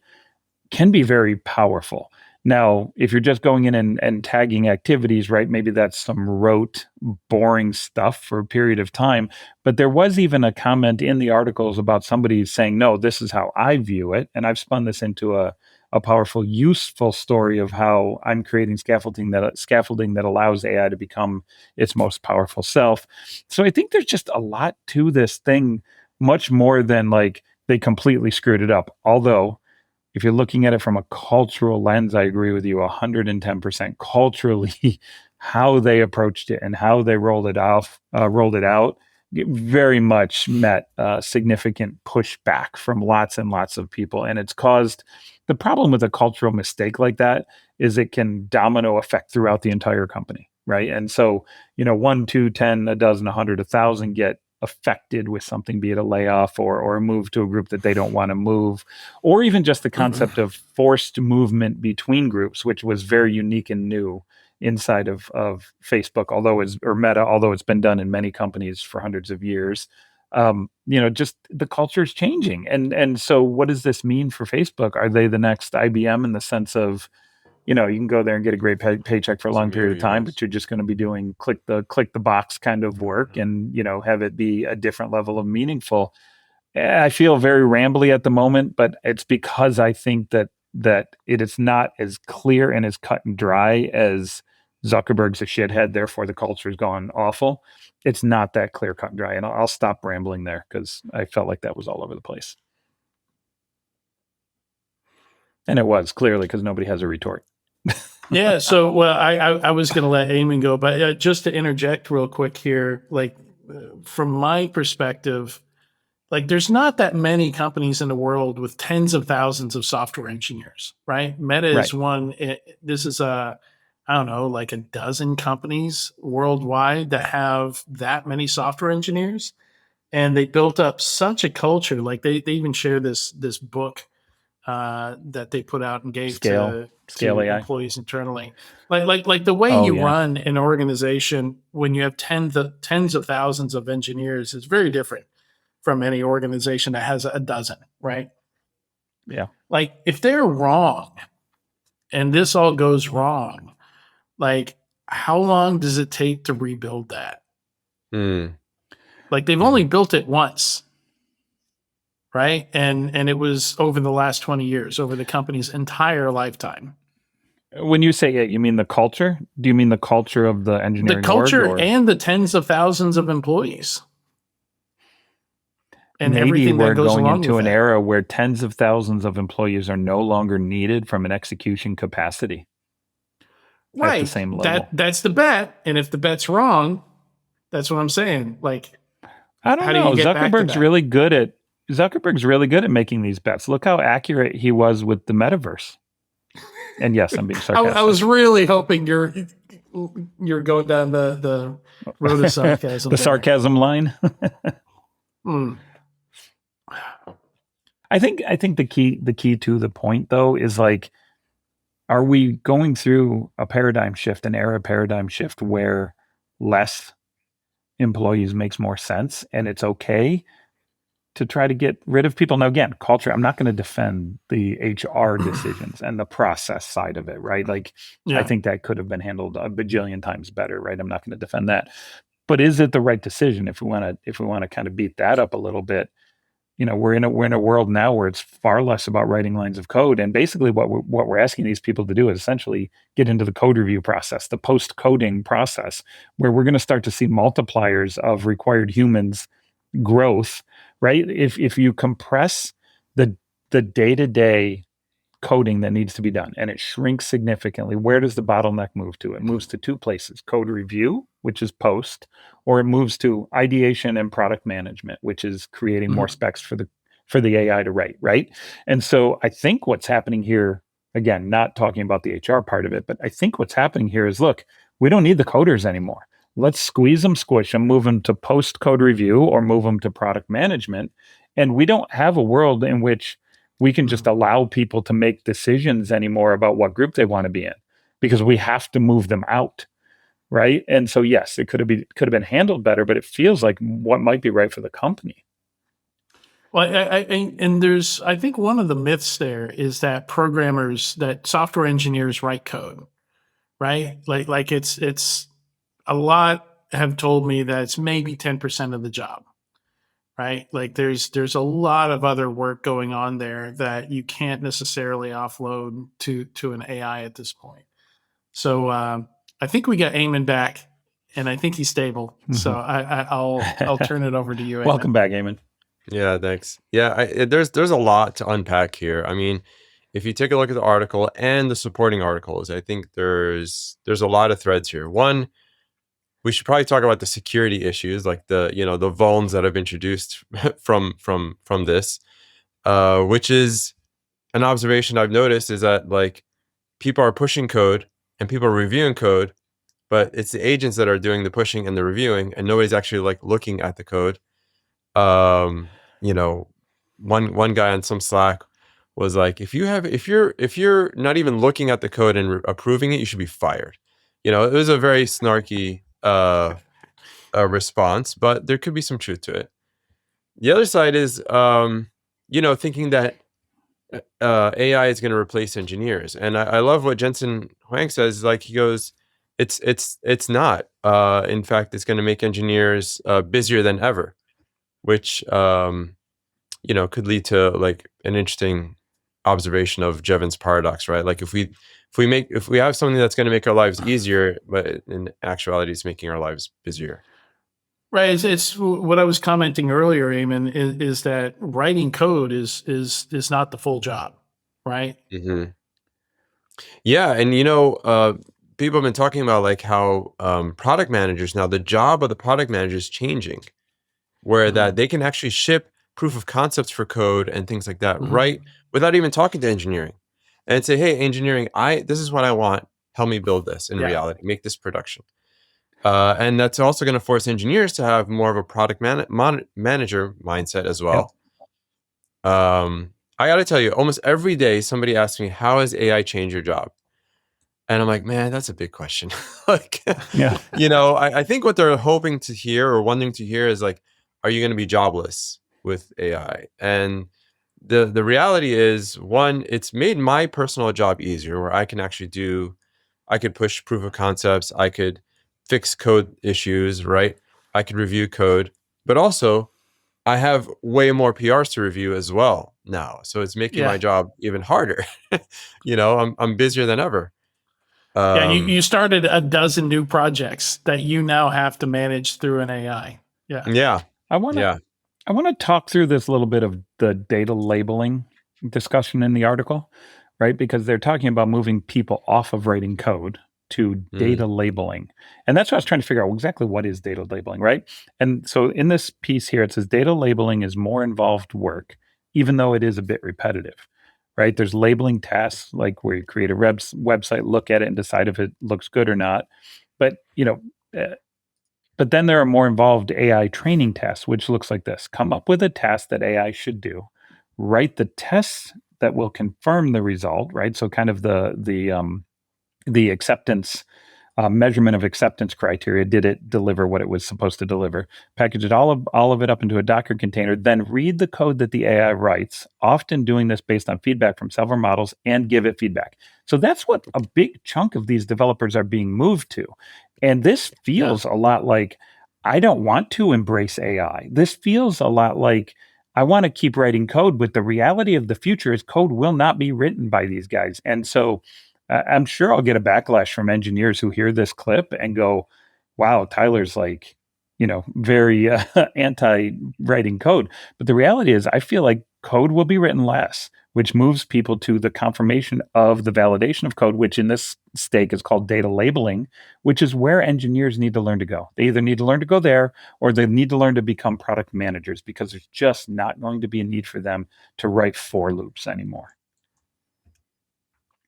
can be very powerful. Now, if you're just going in and tagging activities, right, maybe that's some rote, boring stuff for a period of time. But there was even a comment in the articles about somebody saying, no, this is how I view it. And I've spun this into a powerful, useful story of how I'm creating scaffolding that allows AI to become its most powerful self. So I think there's just a lot to this thing, much more than like they completely screwed it up. Although, if you're looking at it from a cultural lens, I agree with you 110%. Culturally, how they approached it and how they rolled it out, it very much met significant pushback from lots and lots of people. And it's caused, the problem with a cultural mistake like that is it can domino effect throughout the entire company, right? And so, 1, 2, 10, a dozen, 100, 1,000 get affected with something, be it a layoff or a move to a group that they don't want to move, or even just the concept of forced movement between groups, which was very unique and new inside of Facebook, or Meta, although it's been done in many companies for hundreds of years. Just the culture is changing. And so what does this mean for Facebook? Are they the next IBM in the sense of, you can go there and get a great paycheck for a long period of time, but you're just going to be doing click the box kind of work and, have it be a different level of meaningful. I feel very rambly at the moment, but it's because I think that it is not as clear and as cut and dry as Zuckerberg's a shithead, therefore the culture's gone awful. It's not that clear, cut and dry. And I'll stop rambling there because I felt like that was all over the place. And it was clearly because nobody has a retort. Yeah. So, well, I was going to let Eamon go, but just to interject real quick here, like from my perspective, like there's not that many companies in the world with tens of thousands of software engineers, right? Meta is one. This is I don't know, like a dozen companies worldwide that have that many software engineers, and they built up such a culture. Like they even share this book that they put out and gave to AI employees internally. Like the way you run an organization when you have tens of thousands of engineers is very different from any organization that has a dozen, right? Yeah. Like if they're wrong and this all goes wrong, like how long does it take to rebuild that? Like they've only built it once. right? And it was over the last 20 years, over the company's entire lifetime. When you say it, you mean the culture? Do you mean the culture of the The engineering culture org, or and the tens of thousands of employees and maybe everything we're that goes going along into with an that. era where tens of thousands of employees are no longer needed from an execution capacity at the Right. same level? That's the bet. And if the bet's wrong, that's what I'm saying. Like, I don't how do know. you get back to Zuckerberg's that? really good at making these bets. Look how accurate he was with the metaverse. And yes, I'm being sarcastic. I was really hoping you're going down the road of sarcasm. The sarcasm line. Mm. I think the key to the point though is like, are we going through a paradigm shift, an era paradigm shift where less employees makes more sense and it's okay to try to get rid of people? Now again, culture, I'm not going to defend the HR decisions and the process side of it, right? Like Yeah. I think that could have been handled a bajillion times better, right? I'm not going to defend that. But is it the right decision if we want to kind of beat that up a little bit? You know, we're in a world now where it's far less about writing lines of code, and basically what we're asking these people to do is essentially get into the code review process, the post coding process, where we're going to start to see multipliers of required humans growth, right? If you compress the day-to-day coding that needs to be done and it shrinks significantly, where does the bottleneck move to? It moves to two places: code review, which is post, or it moves to ideation and product management, which is creating more specs for the AI to write, right? And so I think what's happening here, again, not talking about the HR part of it, but I think what's happening here is, look, we don't need the coders anymore. Let's squeeze them, squish them, move them to post code review or move them to product management. And we don't have a world in which we can just allow people to make decisions anymore about what group they want to be in, because we have to move them out, right? And so yes, it could have been handled better, but it feels like what might be right for the company. Well, I think one of the myths there is that that software engineers write code, right? Like it's a lot have told me that it's maybe 10% of the job, right? Like there's a lot of other work going on there that you can't necessarily offload to an AI at this point. So I think we got Eamon back, and I think he's stable. So I'll turn it over to you, Eamon. Welcome back, Eamon. Yeah, thanks. Yeah, there's a lot to unpack here. I mean, if you take a look at the article and the supporting articles, I think there's a lot of threads here. One, we should probably talk about the security issues, like the vulns that have been introduced from this, which is an observation I've noticed, is that like people are pushing code and people are reviewing code, but it's the agents that are doing the pushing and the reviewing, and nobody's actually like looking at the code. One guy on some Slack was like, if you're not even looking at the code and approving it, you should be fired. It was a very snarky response, but there could be some truth to it. The other side is, thinking that AI is going to replace engineers, and I love what Jensen Huang says. Like, he goes, it's not. In fact, it's going to make engineers busier than ever, which could lead to like an interesting observation of Jevons paradox, right? Like if we have something that's going to make our lives easier, but in actuality it's making our lives busier. Right. It's what I was commenting earlier, Eamon, is that writing code is not the full job, right? Mm-hmm. Yeah, and people have been talking about like how product managers now, the job of the product manager is changing, where that they can actually ship proof of concepts for code and things like that, right, without even talking to engineering, and say, hey, engineering, this is what I want. Help me build this in reality, make this production. And that's also going to force engineers to have more of a product manager mindset as well. Yep. I got to tell you, almost every day somebody asks me, how has AI changed your job? And I'm like, man, that's a big question. Like, yeah. I think what they're hoping to hear or wanting to hear is like, are you going to be jobless with AI? And the reality is, one, it's made my personal job easier, where I can actually I could push proof of concepts, I could fix code issues, right? I could review code, but also I have way more PRs to review as well now. So it's making my job even harder. I'm busier than ever. You started a dozen new projects that you now have to manage through an AI. Yeah. I want to talk through this little bit of the data labeling discussion in the article, right? Because they're talking about moving people off of writing code to data labeling. And that's what I was trying to figure out exactly what is data labeling, right? And so in this piece here, it says data labeling is more involved work, even though it is a bit repetitive, right? There's labeling tasks like where you create a website, look at it and decide if it looks good or not. But, but then there are more involved AI training tests, which looks like this. Come up with a task that AI should do, write the tests that will confirm the result, right? So kind of the acceptance measurement of acceptance criteria. Did it deliver what it was supposed to deliver? Package it all of it up into a Docker container, then read the code that the AI writes, often doing this based on feedback from several models, and give it feedback. So that's what a big chunk of these developers are being moved to. And this feels a lot like, I don't want to embrace AI. This feels a lot like, I want to keep writing code, but the reality of the future is code will not be written by these guys. And so I'm sure I'll get a backlash from engineers who hear this clip and go, wow, Tyler's like, very anti-writing code. But the reality is, I feel like code will be written less, which moves people to the confirmation of the validation of code, which in this stake is called data labeling, which is where engineers need to learn to go. They either need to learn to go there, or they need to learn to become product managers, because there's just not going to be a need for them to write for loops anymore.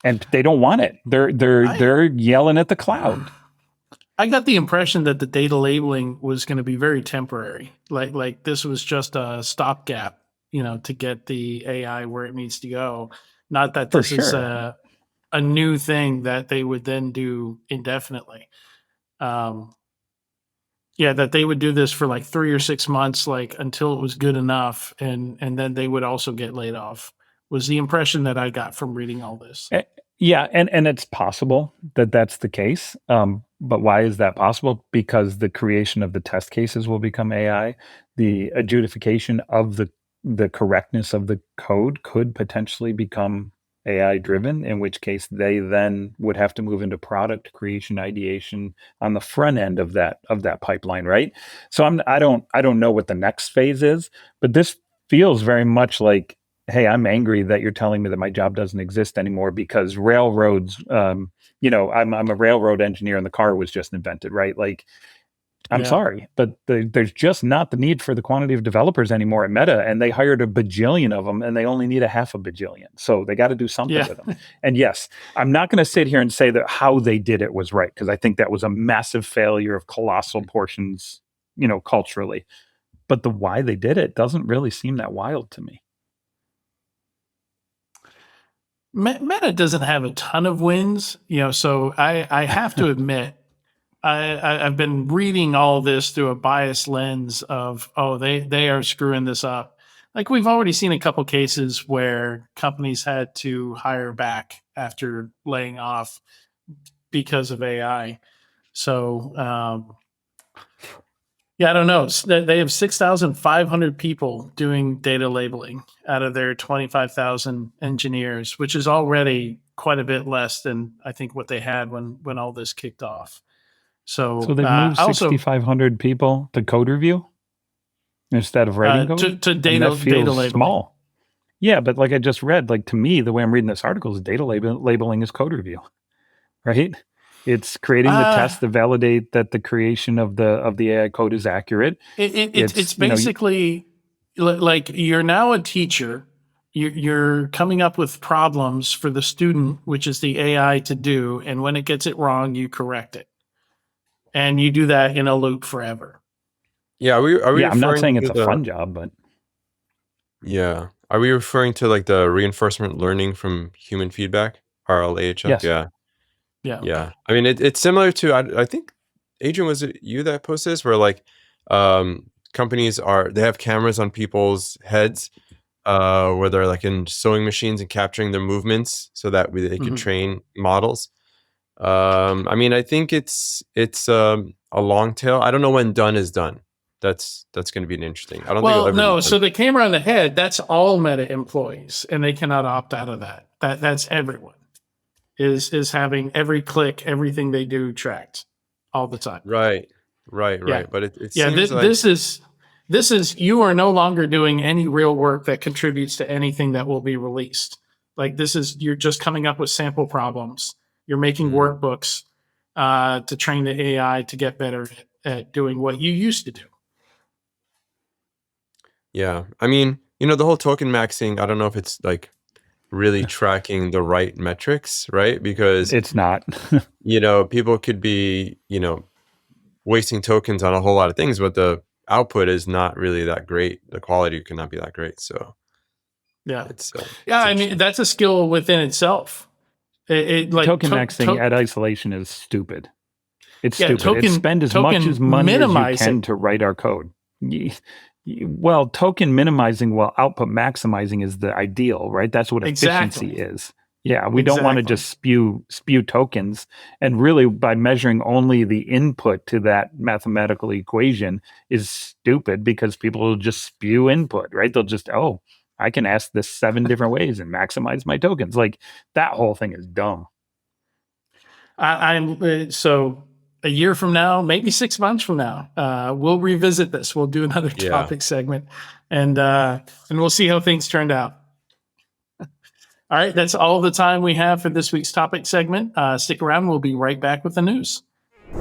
And they don't want it. They're yelling at the cloud. I got the impression that the data labeling was going to be very temporary. Like this was just a stopgap, to get the AI where it needs to go. Not that this is a new thing that they would then do indefinitely. That they would do this for like 3 or 6 months, like until it was good enough, and then they would also get laid off. Was the impression that I got from reading all this. Yeah, and it's possible that that's the case. But why is that possible? Because the creation of the test cases will become AI. The adjudication of the correctness of the code could potentially become AI driven, in which case they then would have to move into product creation, ideation on the front end of that pipeline, right? So I don't know what the next phase is, but this feels very much like, hey, I'm angry that you're telling me that my job doesn't exist anymore because railroads, I'm a railroad engineer and the car was just invented, right? Like, I'm sorry, but there's just not the need for the quantity of developers anymore at Meta, and they hired a bajillion of them, and they only need a half a bajillion. So they got to do something with them. And yes, I'm not going to sit here and say that how they did it was right, because I think that was a massive failure of colossal portions, culturally. But the why they did it doesn't really seem that wild to me. Meta doesn't have a ton of wins, so I have to admit, I've been reading all this through a biased lens of, they are screwing this up. Like, we've already seen a couple cases where companies had to hire back after laying off because of AI. So, I don't know. They have 6,500 people doing data labeling out of their 25,000 engineers, which is already quite a bit less than I think what they had when all this kicked off. So they moved 6,500 people to code review instead of writing code to data labeling. Small. Yeah, but like I just read, like, to me, the way I'm reading this article is data labeling is code review, right? It's creating the test to validate that the creation of the AI code is accurate. It's basically like you're now a teacher. You're coming up with problems for the student, which is the AI to do, and when it gets it wrong, you correct it, and you do that in a loop forever. Yeah, are we I'm not saying it's a fun job, but are we referring to like the reinforcement learning from human feedback, RLHF? Yes. Yeah. I mean, it's similar to, I think, Adrian, was it you that posted this, where like companies they have cameras on people's heads where they're like in sewing machines and capturing their movements so that they can train models. I mean, I think it's a long tail. I don't know when done is done. that's going to be interesting. I don't think it'll Well, ever no. be So the camera on the head, that's all Meta employees, and they cannot opt out of that. That's everyone is having every click, everything they do tracked all the time. right. Yeah. But it Yeah, seems like this is you are no longer doing any real work that contributes to anything that will be released. Like this is you're just coming up with sample problems. You're making workbooks to train the AI to get better at doing what you used to do. yeah. I mean, the whole token maxing, I don't know if it's like really tracking the right metrics, right? Because It's not. people could be, wasting tokens on a whole lot of things, but the output is not really that great. The quality cannot be that great. So Yeah. it's I mean, that's a skill within itself. Like token maxing at isolation is stupid. It's Yeah, stupid. It's spend as much as money as you minimizing. can to write our code. Well, token minimizing while output maximizing is the ideal, right? That's what efficiency Exactly. is. Yeah, we don't want to just spew tokens. And really, by measuring only the input to that mathematical equation is stupid because people will just spew input, right? They'll just, I can ask this 7 different ways and maximize my tokens. Like that whole thing is dumb. So a year from now, maybe 6 months from now, we'll revisit this. We'll do another topic segment, and we'll see how things turned out. All right, that's all the time we have for this week's topic segment. Stick around. We'll be right back with the news.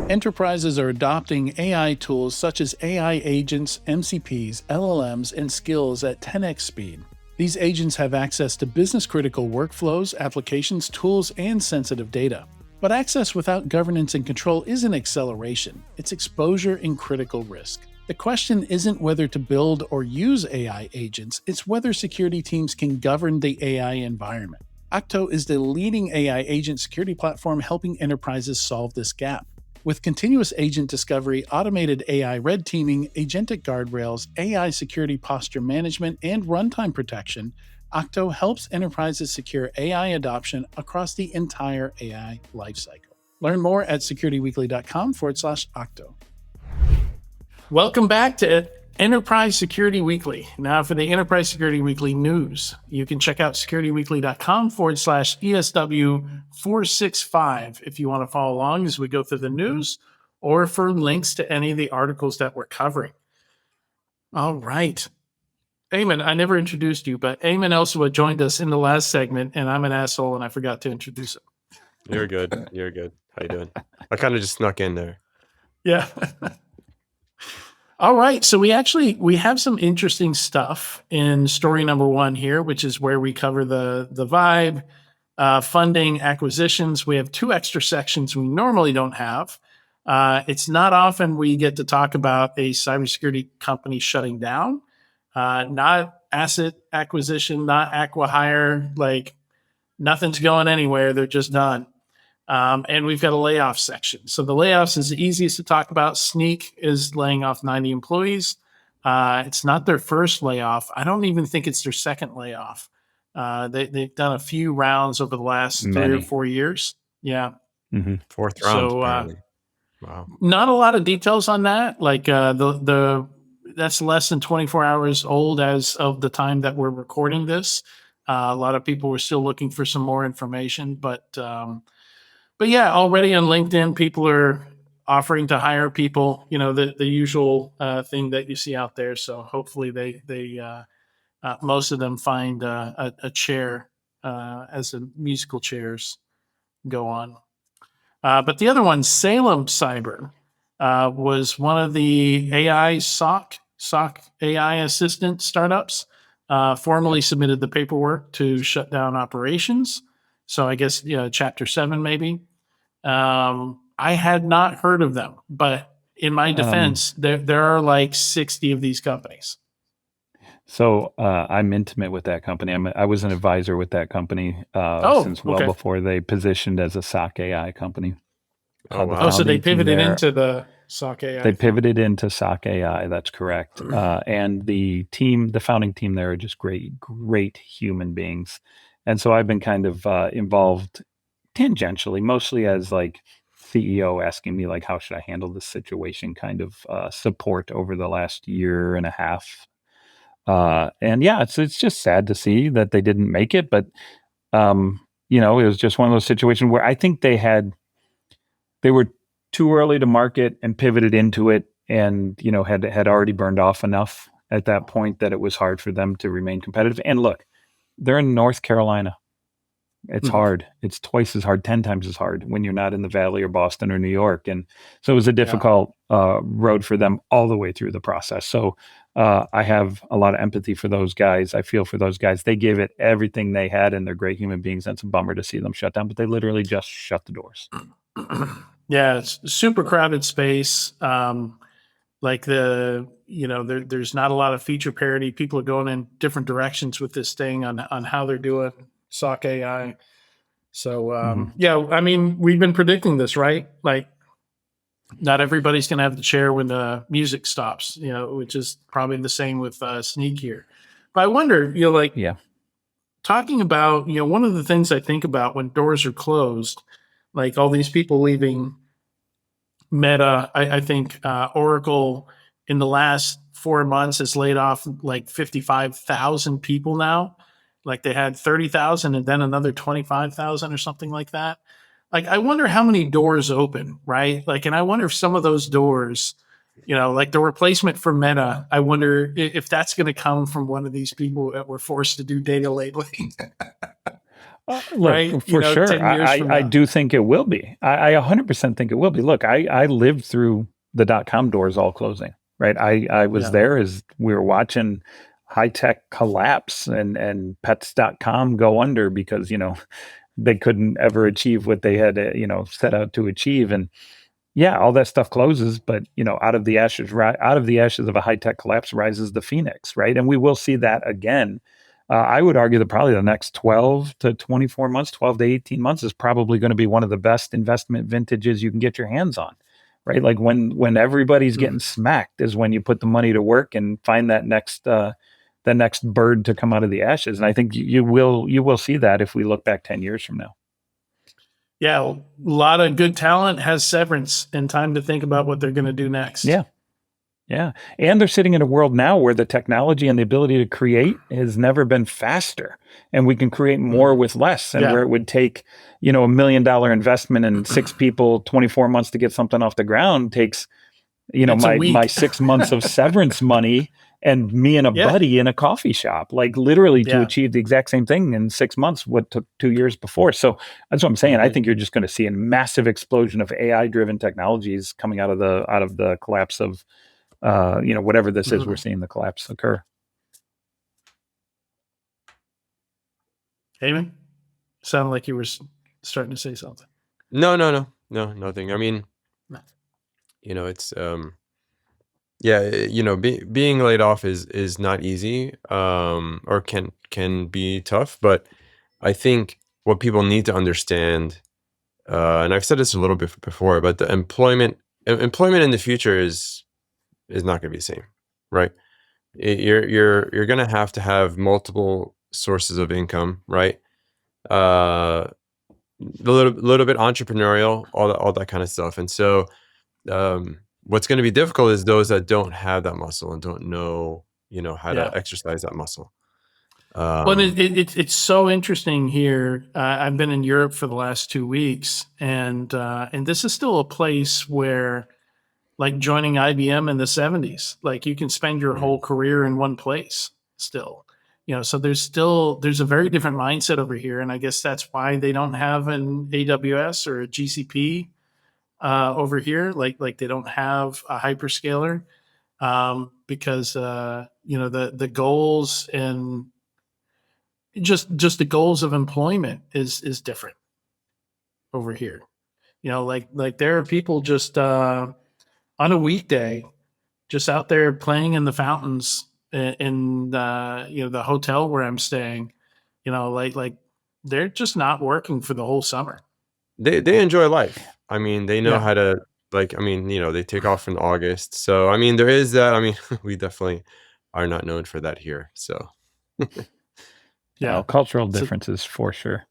Enterprises are adopting AI tools such as AI agents, MCPs, LLMs, and skills at 10x speed. These agents have access to business-critical workflows, applications, tools, and sensitive data. But access without governance and control isn't acceleration, it's exposure and critical risk. The question isn't whether to build or use AI agents, it's whether security teams can govern the AI environment. Octo is the leading AI agent security platform helping enterprises solve this gap. With continuous agent discovery, automated AI red teaming, agentic guardrails, AI security posture management, and runtime protection, Octo helps enterprises secure AI adoption across the entire AI lifecycle. Learn more at securityweekly.com/Octo. Welcome back to Enterprise Security Weekly. Now for the Enterprise Security Weekly news, you can check out securityweekly.com/ESW465 if you want to follow along as we go through the news or for links to any of the articles that we're covering. All right. Eamon, I never introduced you, but Eamon Elswa joined us in the last segment, and I'm an asshole and I forgot to introduce him. You're good. How you doing? I kind of just snuck in there. Yeah. All right. So we have some interesting stuff in story number 1 here, which is where we cover the vibe, funding, acquisitions. We have 2 extra sections we normally don't have. It's not often we get to talk about a cybersecurity company shutting down, not asset acquisition, not acqui-hire, like nothing's going anywhere. They're just done. And we've got a layoff section. So the layoffs is the easiest to talk about. Sneak is laying off 90 employees. It's not their first layoff. I don't even think it's their second layoff. They've done a few rounds over the last 3 or 4 years. Yeah. Mm-hmm. 4th round. So, wow. Not a lot of details on that. Like that's less than 24 hours old as of the time that we're recording this. A lot of people were still looking for some more information, but yeah, already on LinkedIn, people are offering to hire people, the usual thing that you see out there. So hopefully they most of them find a chair as the musical chairs go on. But the other one, Salem Cyber, was one of the AI SOC AI assistant startups, formally submitted the paperwork to shut down operations. So I guess, Chapter 7 maybe. I had not heard of them, but in my defense, there are like 60 of these companies. So I'm intimate with that company. I was an advisor with that company since before they positioned as a SOC AI company. Oh, wow. So they pivoted into the SOC AI. They pivoted into SOC AI. That's correct. And the founding team there are just great human beings. And so I've been kind of involved tangentially, mostly as like CEO asking me like, how should I handle this situation kind of support over the last year and a half. And yeah, it's just sad to see that they didn't make it, but it was just one of those situations where I think they were too early to market and pivoted into it, and had already burned off enough at that point that it was hard for them to remain competitive. And look, they're in North Carolina. It's hard. It's twice as hard, 10 times as hard when you're not in the Valley or Boston or New York. And so it was a difficult road for them all the way through the process. So I have a lot of empathy for those guys. I feel for those guys. They gave it everything they had, and they're great human beings. And it's a bummer to see them shut down, but they literally just shut the doors. Yeah, it's super crowded space. There's not a lot of feature parity. People are going in different directions with this thing on how they're doing SOC AI. So, we've been predicting this, right? Like, not everybody's going to have the chair when the music stops, which is probably the same with Sneak here. But I wonder, talking about, one of the things I think about when doors are closed, like all these people leaving Meta, I think Oracle in the last 4 months has laid off like 55,000 people now. Like they had 30,000 and then another 25,000 or something like that. Like, I wonder how many doors open, right? Like, and I wonder if some of those doors, like the replacement for Meta, I wonder if that's going to come from one of these people that were forced to do data labeling. Look, right? For sure. 10 years from I now. do think it will be. I 100% think it will be. Look, I lived through the .com doors all closing, right? I was there as we were watching high tech collapse and pets.com go under because, they couldn't ever achieve what they had, set out to achieve. And yeah, all that stuff closes, but out of the ashes of a high tech collapse rises the phoenix, right? And we will see that again. I would argue that probably the next 12 to 24 months, 12 to 18 months is probably going to be one of the best investment vintages you can get your hands on, right? Like when everybody's getting smacked is when you put the money to work and find that next bird to come out of the ashes. And I think you will see that if we look back 10 years from now. Yeah, a lot of good talent has severance and time to think about what they're going to do next. Yeah. And they're sitting in a world now where the technology and the ability to create has never been faster, and we can create more with less. And where it would take, $1 million investment and 6 people, 24 months to get something off the ground takes, my 6 months of severance money and me and a buddy in a coffee shop, like literally to achieve the exact same thing in 6 months, what took 2 years before. So that's what I'm saying. I think you're just going to see a massive explosion of AI driven technologies coming out of the collapse of, whatever this is, we're seeing the collapse occur. Eamon, sounded like you were starting to say something. No, nothing. I mean, it's being laid off is not easy, or can be tough. But I think what people need to understand, and I've said this a little bit before, but the employment in the future is not going to be the same, right? You're going to have multiple sources of income, right? A little bit entrepreneurial, all that kind of stuff. And so what's going to be difficult is those that don't have that muscle and don't know, how to exercise that muscle. Well, it's so interesting here. I've been in Europe for the last 2 weeks, and this is still a place where, like joining IBM in the 70s, like you can spend your whole career in one place still. So there's a very different mindset over here, and I guess that's why they don't have an AWS or a GCP over here. Like they don't have a hyperscaler because the goals and just the goals of employment is different over here. Like there are people just on a weekday just out there playing in the fountains in the hotel where I'm staying. Like they're just not working for the whole summer. They enjoy life. I mean, they know how to, they take off in August. So, I mean, there is that. I mean, we definitely are not known for that here. So, cultural differences for sure.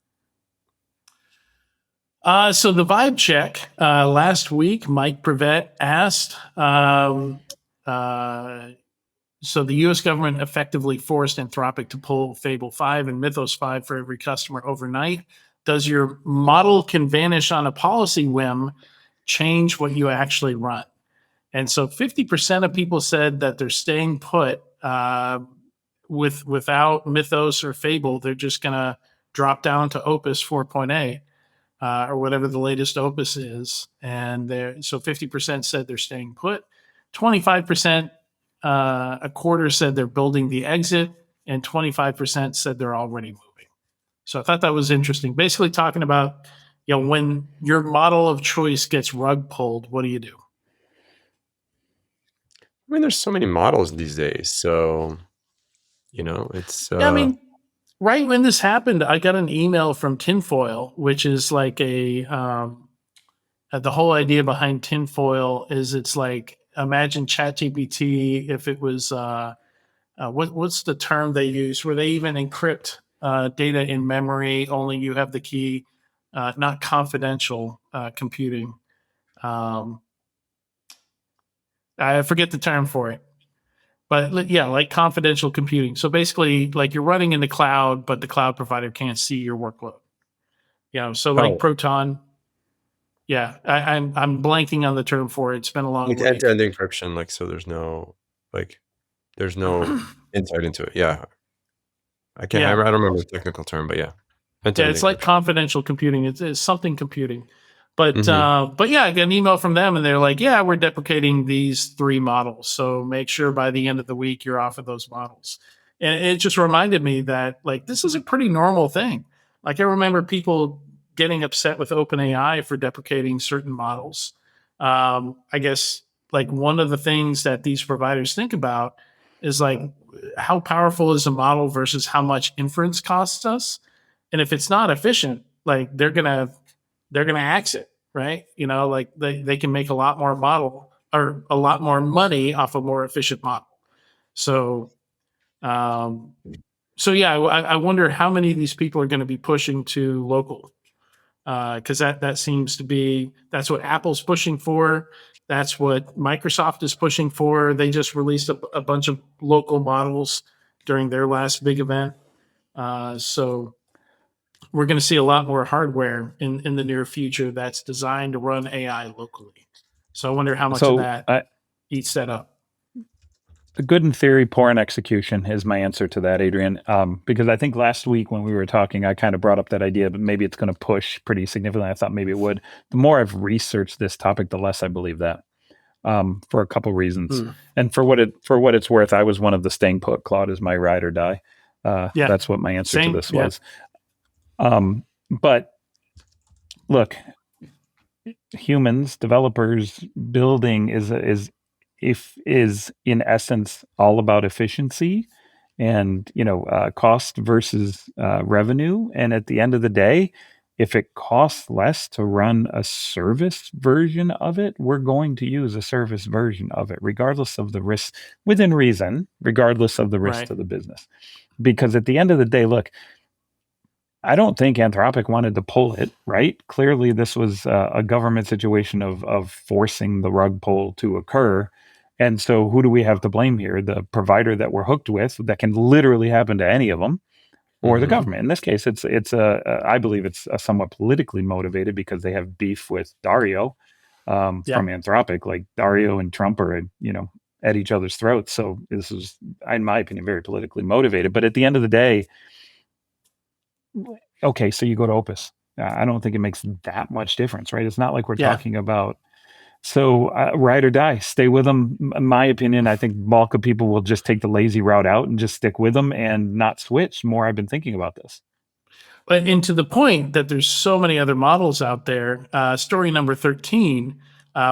So the vibe check last week, Mike Prevet asked. So the U.S. government effectively forced Anthropic to pull Fable 5 and Mythos 5 for every customer overnight. Does your model can vanish on a policy whim change what you actually run? And so 50% of people said that they're staying put without Mythos or Fable. They're just going to drop down to Opus 4.8 or whatever the latest Opus is. And so 50% said they're staying put. 25%, a quarter said they're building the exit, and 25% said they're already moving. So I thought that was interesting. Basically talking about, when your model of choice gets rug pulled, what do you do? I mean, there's so many models these days, so it's. Yeah, I mean, right when this happened, I got an email from Tinfoil, which is like the whole idea behind Tinfoil is it's like, imagine ChatGPT if it was what's the term they use where they even encrypt data in memory, only you have the key, not confidential computing. I forget the term for it. But yeah, like confidential computing. So basically, like you're running in the cloud, but the cloud provider can't see your workload. So like Proton. Yeah, I'm blanking on the term for it. It's been a long like week. end-to-end encryption, like so there's no insight into it. Yeah, I can't. Yeah. I don't remember the technical term, but yeah. Yeah, it's like confidential computing. It's something computing. But Mhm. but yeah, I got an email from them and they're like, yeah, we're deprecating these 3 models. So make sure by the end of the week you're off of those models. And it just reminded me that like this is a pretty normal thing. Like I remember people getting upset with OpenAI for deprecating certain models. I guess like one of the things that these providers think about is like how powerful is a model versus how much inference costs us. And if it's not efficient, like they're gonna axe it, right? Like they can make a lot more model or a lot more money off a more efficient model. So so yeah, I wonder how many of these people are going to be pushing to local, because that seems to be that's what Apple's pushing for. That's what Microsoft is pushing for. They just released a bunch of local models during their last big event. So we're going to see a lot more hardware in the near future that's designed to run AI locally. So I wonder how much of that eats that up. Good in theory, poor in execution is my answer to that, Adrian. Because I think last week when we were talking, I kind of brought up that idea, but maybe it's going to push pretty significantly. I thought maybe it would. The more I've researched this topic, the less I believe that. For a couple reasons, and for what it's worth, I was one of the staying put. Claude is my ride or die. That's what my answer to this was. But look, humans, developers, building is in essence all about efficiency and cost versus revenue. And at the end of the day, if it costs less to run a service version of it, we're going to use a service version of it, regardless of the risk, within reason, regardless of the risk to the business. Because at the end of the day, look, I don't think Anthropic wanted to pull it, right? Clearly, this was a government situation of forcing the rug pull to occur. And so who do we have to blame here? The provider that we're hooked with, that can literally happen to any of them, or the government. In this case, I believe it's somewhat politically motivated because they have beef with Dario from Anthropic. Like Dario and Trump are, at each other's throats. So this is, in my opinion, very politically motivated. But at the end of the day, okay, so you go to Opus. I don't think it makes that much difference, right? It's not like we're talking about. So ride or die, stay with them. In my opinion, I think bulk of people will just take the lazy route out and just stick with them and not switch. More I've been thinking about this. And to the point that there's so many other models out there, story number 13,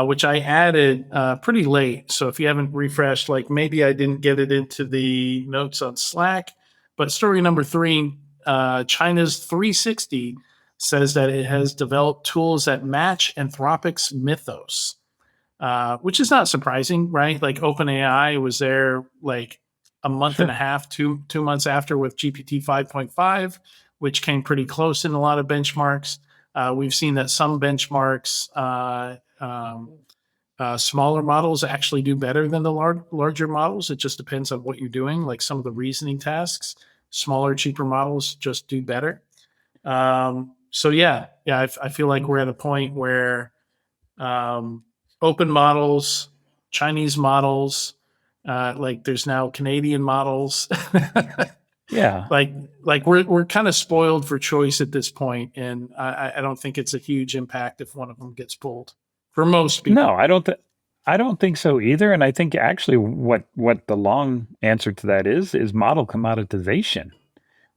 which I added pretty late. So if you haven't refreshed, like maybe I didn't get it into the notes on Slack, but story number 3, China's 360 says that it has developed tools that match Anthropic's Mythos, which is not surprising, right? Like OpenAI was there like a month and a half, two months after with GPT 5.5, which came pretty close in a lot of benchmarks. We've seen that some benchmarks, smaller models actually do better than the larger models. It just depends on what you're doing. Like some of the reasoning tasks, smaller, cheaper models just do better. So I feel like we're at a point where open models, Chinese models, like there's now Canadian models. Yeah. Like we're kind of spoiled for choice at this point, and I don't think it's a huge impact if one of them gets pulled for most people. No, I don't think so either. And I think actually what the long answer to that is model commoditization.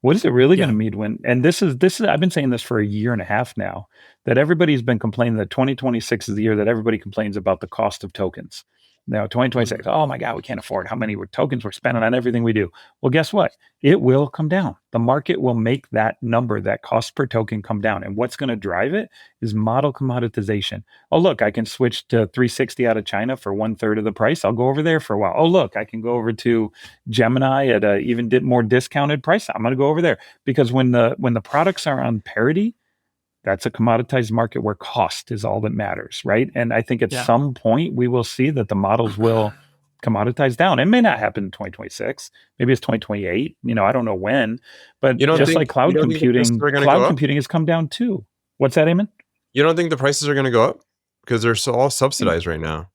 What is it really going to mean when, and this is, I've been saying this for a year and a half now, that everybody's been complaining that 2026 is the year that everybody complains about the cost of tokens. Now, 2026, oh my God, we can't afford how many tokens we're spending on everything we do. Well, guess what? It will come down. The market will make that number, that cost per token come down. And what's going to drive it is model commoditization. Oh, look, I can switch to 360 out of China for 1/3 of the price. I'll go over there for a while. Oh, look, I can go over to Gemini at a even more discounted price. I'm going to go over there because when the products are on parity, that's a commoditized market where cost is all that matters, right? And I think at some point we will see that the models will commoditize down. It may not happen in 2026. Maybe it's 2028. I don't know when. But just like cloud computing has come down too. What's that, Eamon? You don't think the prices are going to go up because they're all subsidized right now?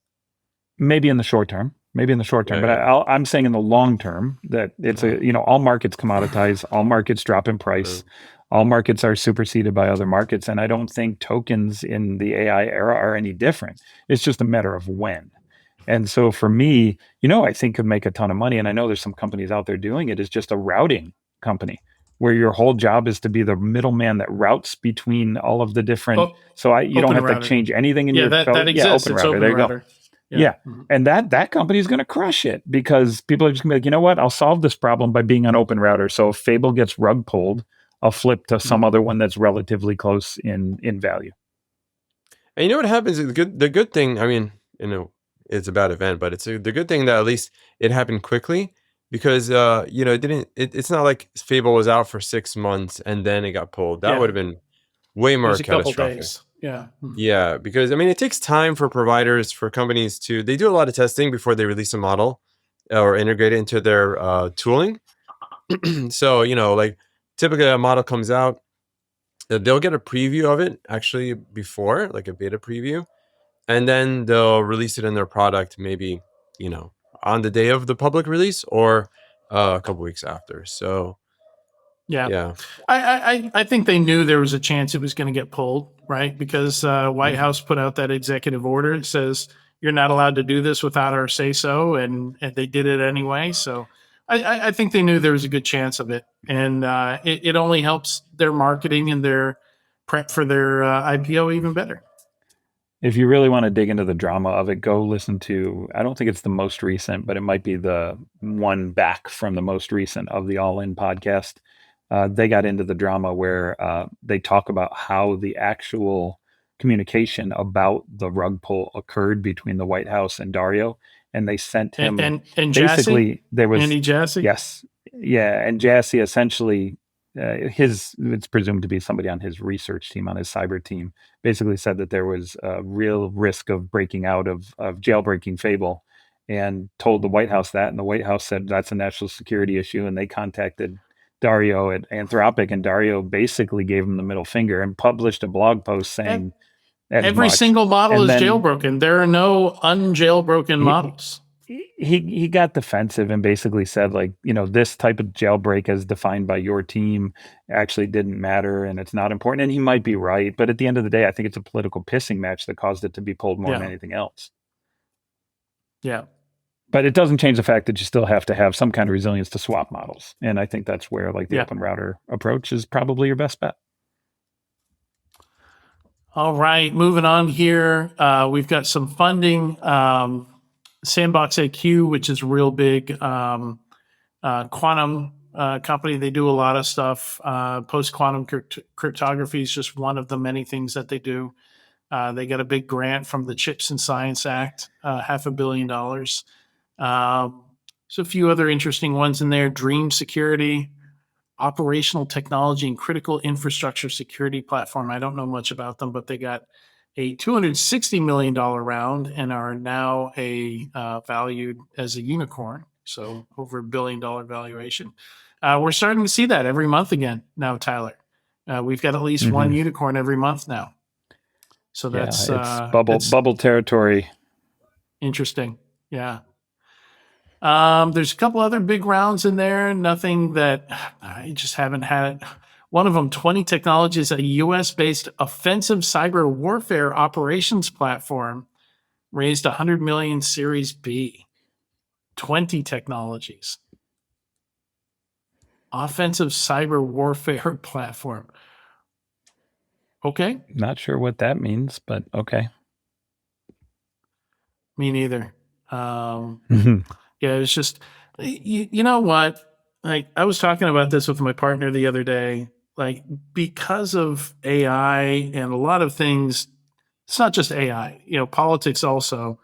Maybe in the short term. But I'm saying in the long term that it's all markets commoditize, all markets drop in price. All markets are superseded by other markets. And I don't think tokens in the AI era are any different. It's just a matter of when. And so for me, I think could make a ton of money. And I know there's some companies out there doing it. It's just a routing company where your whole job is to be the middleman that routes between all of the different. You don't have to change anything in your code. That exists. Open it's router. open There you router. go. Yeah. And that company is going to crush it because people are just going to be like, you know what? I'll solve this problem by being on Open Router. So if Fable gets rug pulled, I'll flip to some other one that's relatively close in value. And you know what happens? The good thing, I mean, it's a bad event, but it's the good thing that at least it happened quickly because it's not like Fable was out for 6 months and then it got pulled. That would have been way more catastrophic. Days. Yeah. Yeah, because it takes time for providers, for companies they do a lot of testing before they release a model or integrate it into their tooling. So, like typically a model comes out, they'll get a preview of it actually before, like a beta preview, and then they'll release it in their product maybe, on the day of the public release or a couple weeks after. So yeah. I think they knew there was a chance it was going to get pulled, right? Because White House put out that executive order that says you're not allowed to do this without our say so, and they did it anyway. So I think they knew there was a good chance of it, and it only helps their marketing and their prep for their IPO even better. If you really want to dig into the drama of it, go listen to, I don't think it's the most recent, but it might be the one back from the most recent of the All In podcast. They got into the drama where they talk about how the actual communication about the rug pull occurred between the White House and Dario. And they sent him and basically Jassy? there was Andy Jassy? Yes. Yeah. And Jassy essentially it's presumed to be somebody on his research team, on his cyber team, basically said that there was a real risk of breaking out of jailbreaking Fable and told the White House that. And the White House said that's a national security issue. And they contacted Dario at Anthropic, and Dario basically gave him the middle finger and published a blog post saying every single model is jailbroken. There are no unjailbroken models. He got defensive and basically said, like, this type of jailbreak as defined by your team actually didn't matter and it's not important. And he might be right. But at the end of the day, I think it's a political pissing match that caused it to be pulled more than anything else. Yeah. But it doesn't change the fact that you still have to have some kind of resilience to swap models. And I think that's where the open router approach is probably your best bet. All right, moving on here. We've got some funding. Sandbox AQ, which is a real big quantum company. They do a lot of stuff. Post-quantum cryptography is just one of the many things that they do. They got a big grant from the Chips and Science Act, $500 million. So a few other interesting ones in there. Dream Security, operational technology and critical infrastructure security platform. I don't know much about them, but they got a $260 million round and are now valued as a unicorn. So over $1 billion valuation. We're starting to see that every month again now, Tyler. We've got at least one unicorn every month now. So that's it's bubble territory. Interesting. Yeah. There's a couple other big rounds in there. Nothing that I just haven't had. One of them, 20 Technologies, a US-based offensive cyber warfare operations platform, raised 100 million Series B. 20 Technologies. Offensive cyber warfare platform. Okay. Not sure what that means, but okay. Me neither. Yeah, it's just, you know what? Like, I was talking about this with my partner the other day. Like, because of AI and a lot of things, it's not just AI, politics also.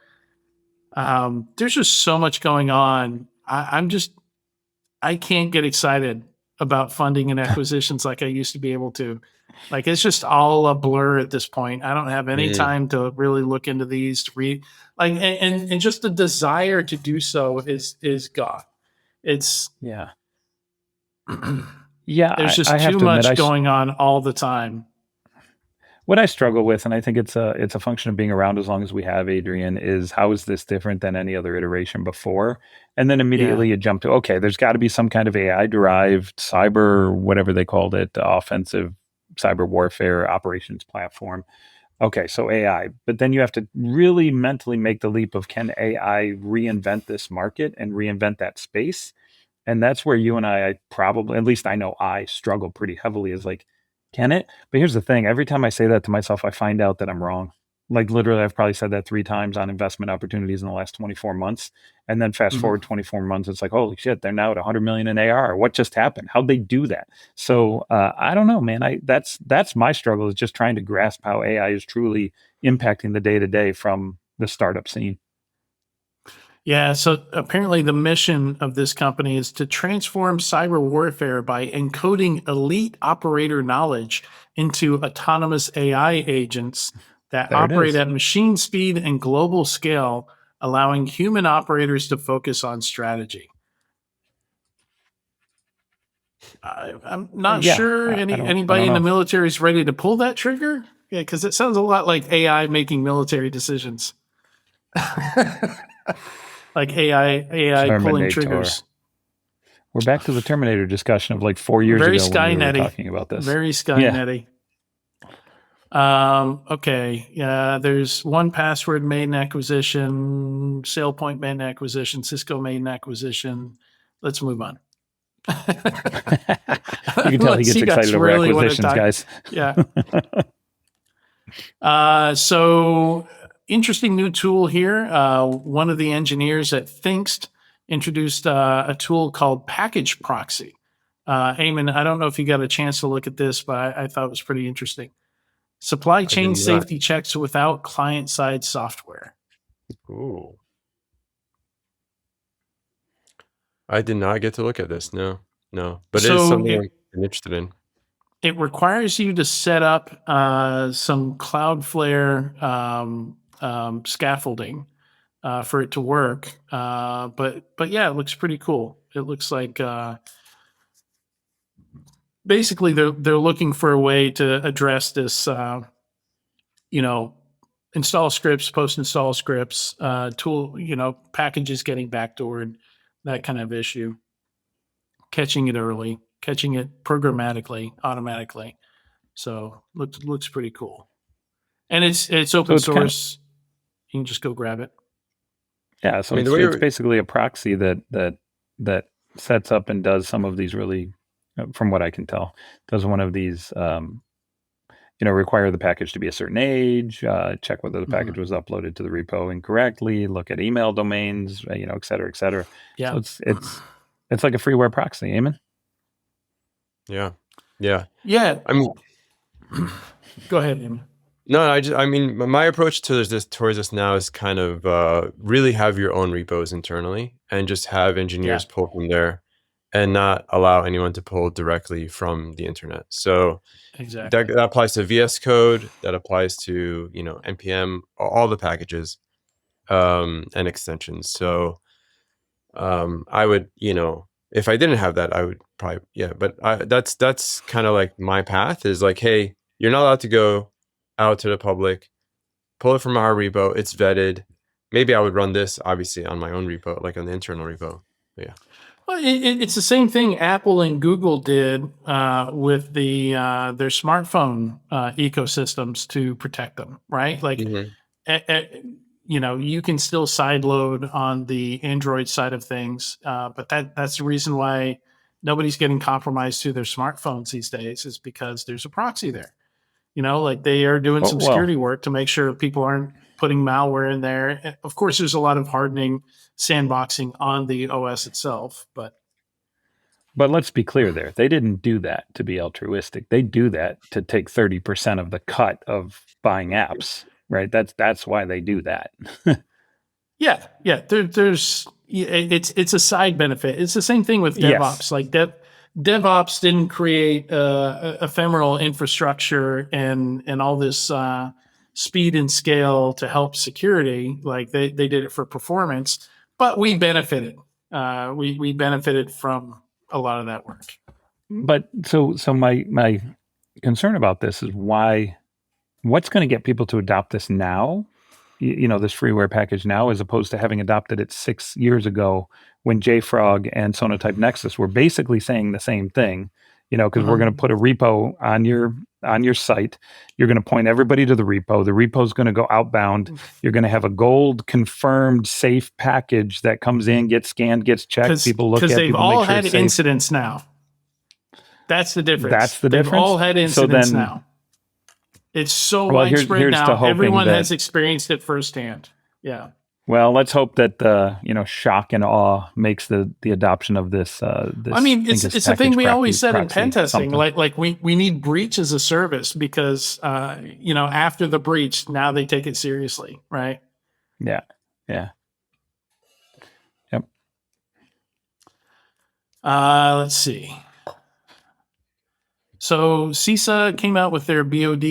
There's just so much going on. I can't get excited about funding and acquisitions like I used to be able to. Like, it's just all a blur at this point. I don't have any time to really look into these, to read, like, and just the desire to do so is gone. It's yeah. There's just too much going on all the time. What I struggle with, and I think it's a function of being around as long as we have, Adrian, is how is this different than any other iteration before? And then immediately you jump to, okay, there's got to be some kind of AI-derived cyber, whatever they called it, offensive cyber warfare operations platform. Okay, so AI. But then you have to really mentally make the leap of, can AI reinvent this market and reinvent that space? And that's where you and I probably, at least I know I struggle pretty heavily, is like, can it? But here's the thing. Every time I say that to myself, I find out that I'm wrong. Like, literally, I've probably said that 3 times on investment opportunities in the last 24 months. And then fast forward 24 months, it's like, holy shit, they're now at 100 million in AR. What just happened? How'd they do that? So I don't know, man. That's my struggle, is just trying to grasp how AI is truly impacting the day-to-day from the startup scene. Yeah, so apparently the mission of this company is to transform cyber warfare by encoding elite operator knowledge into autonomous AI agents that operate at machine speed and global scale, allowing human operators to focus on strategy. I'm not sure anybody in the military is ready to pull that trigger. Yeah, because it sounds a lot like AI making military decisions. Like AI pulling triggers. We're back to the Terminator discussion of like 4 years ago when we were talking about this. Very Skynetty. Okay. Yeah, there's 1Password made an acquisition, SailPoint made an acquisition, Cisco made an acquisition. Let's move on. You can tell he gets excited over acquisitions, guys. Yeah. So interesting new tool here. One of the engineers at Thinkst introduced a tool called Package Proxy. Eamon, I don't know if you got a chance to look at this, but I thought it was pretty interesting. Supply chain safety checks without client-side software. Ooh. I did not get to look at this. No. But it is something I'm interested in. It requires you to set up some Cloudflare scaffolding for it to work. But yeah, it looks pretty cool. It looks like basically they're looking for a way to address this, install scripts, post-install scripts, tool, packages getting backdoored, that kind of issue. Catching it early, catching it programmatically, automatically. So looks pretty cool. And it's open source. You can just go grab it. Yeah, so it's basically a proxy that sets up and does some of these really, from what I can tell, does one of these, require the package to be a certain age, check whether the package was uploaded to the repo incorrectly, look at email domains, et cetera, et cetera. Yeah. So it's like a freeware proxy, Eamon. Yeah. I mean, go ahead, Eamon. No, my approach towards this now is kind of really have your own repos internally and just have engineers pull from there and not allow anyone to pull directly from the internet. So Exactly. that applies to VS Code, that applies to, you know, NPM, all the packages and extensions. So I would, you know, if I didn't have that, I would probably, yeah. But that's kind of like my path is like, hey, you're not allowed to go out to the public. Pull it from our repo. It's vetted. Maybe I would run this obviously on my own repo, like on the internal repo. But yeah. Well, it's the same thing Apple and Google did with their smartphone ecosystems to protect them, right? Like, you know, you can still sideload on the Android side of things, but that's the reason why nobody's getting compromised through their smartphones these days is because there's a proxy there. You know, like they are doing some security work to make sure people aren't putting malware in there. Of course, there's a lot of hardening, sandboxing on the OS itself, but let's be clear there. They didn't do that to be altruistic. They do that to take 30% of the cut of buying apps, right? That's why they do that. yeah. It's a side benefit. It's the same thing with DevOps. Yes. Like DevOps didn't create ephemeral infrastructure and all this speed and scale to help security. Like they did it for performance, but we benefited. We benefited from a lot of that work. But so my concern about this is what's going to get people to adopt this now? You know, this freeware package now, as opposed to having adopted it 6 years ago when JFrog and Sonatype Nexus were basically saying the same thing, you know, because we're going to put a repo on your site. You're going to point everybody to the repo. The repo is going to go outbound. You're going to have a gold confirmed safe package that comes in, gets scanned, gets checked. People look at it. Because they've all had safe. incidents now. That's the difference. That's the difference. They've all had incidents so then, now. It's so widespread now. Everyone has experienced it firsthand. Yeah. Well, let's hope that shock and awe makes the adoption of this. I mean, it's the thing we always said in pen testing. Like we need breach as a service because after the breach, now they take it seriously, right? Yeah. Yep. Let's see. So SISA came out with their BOD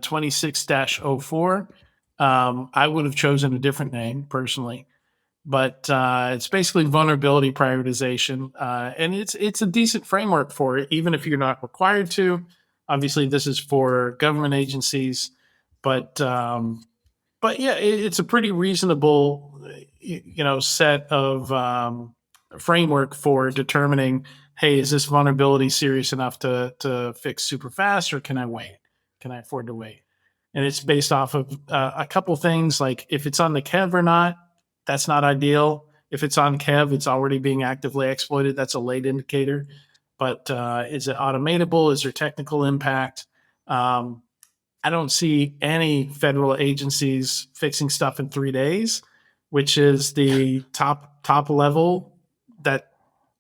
26-04. I would have chosen a different name personally, but it's basically vulnerability prioritization, and it's a decent framework for it, even if you're not required to. Obviously, this is for government agencies, but yeah, it's a pretty reasonable, set of framework for determining, hey, is this vulnerability serious enough to fix super fast, or can I wait? Can I afford to wait? And it's based off of a couple things, like if it's on the Kev or not, that's not ideal. If it's on Kev, it's already being actively exploited. That's a late indicator. But is it automatable? Is there technical impact? I don't see any federal agencies fixing stuff in 3 days, which is the top level that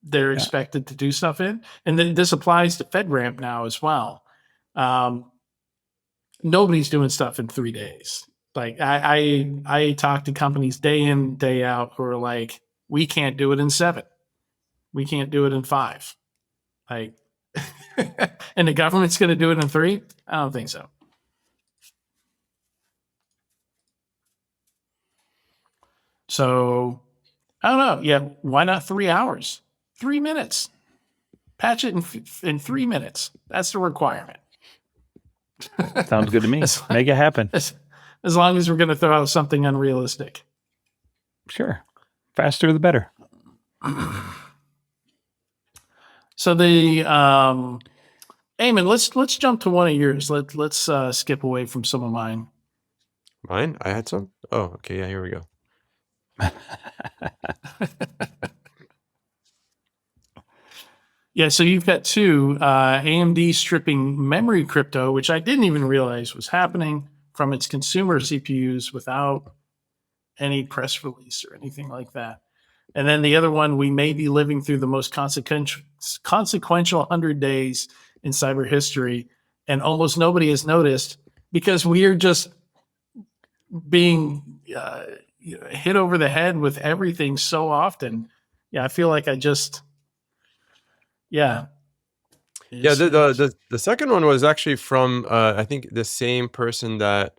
they're expected to do stuff in. And then this applies to FedRAMP now as well. Nobody's doing stuff in 3 days. Like I talk to companies day in, day out who are like, we can't do it in 7. We can't do it in 5. Like, and the government's going to do it in 3? I don't think so. So I don't know. Yeah. Why not 3 hours? 3 minutes. Patch it in 3 minutes. That's the requirement. Sounds good to me. Make it happen. As long as we're going to throw out something unrealistic. Sure. Faster the better. So the Eamon, let's jump to one of yours. Let's skip away from some of mine. Mine? I had some? Oh, okay. Yeah, here we go. Yeah, so you've got 2, AMD stripping memory crypto, which I didn't even realize was happening, from its consumer CPUs without any press release or anything like that. And then the other one, we may be living through the most consequential 100 days in cyber history, and almost nobody has noticed because we are just being hit over the head with everything so often. Yeah, I feel like I just Yeah. Yeah, the second one was actually from I think the same person that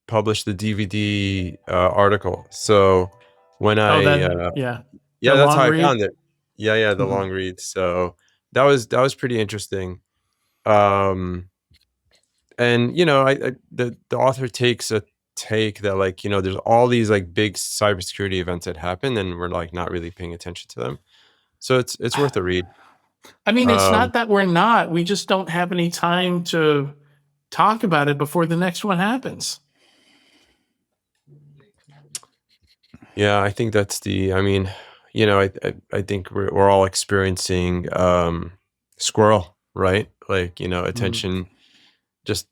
published the DVD article. So when I yeah. yeah, The that's long how I read. found it. Yeah, the Mhm. long read. So that was pretty interesting. And the author takes a take that, like, there's all these like big cybersecurity events that happen, and we're like not really paying attention to them. So it's worth a read. I mean, it's Um, not that we're not. We just don't have any time to talk about it before the next one happens. Yeah, I think that's I mean, I think we're all experiencing squirrel, right? Like, attention just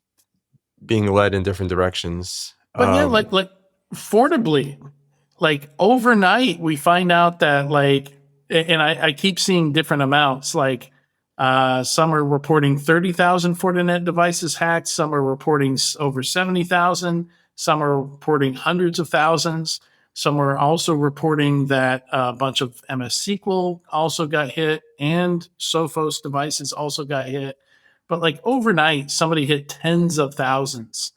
being led in different directions. But yeah, like affordably, like overnight, we find out that and I keep seeing different amounts. Like some are reporting 30,000 Fortinet devices hacked. Some are reporting over 70,000. Some are reporting hundreds of thousands. Some are also reporting that a bunch of MS SQL also got hit, and Sophos devices also got hit. But like overnight, somebody hit tens of thousands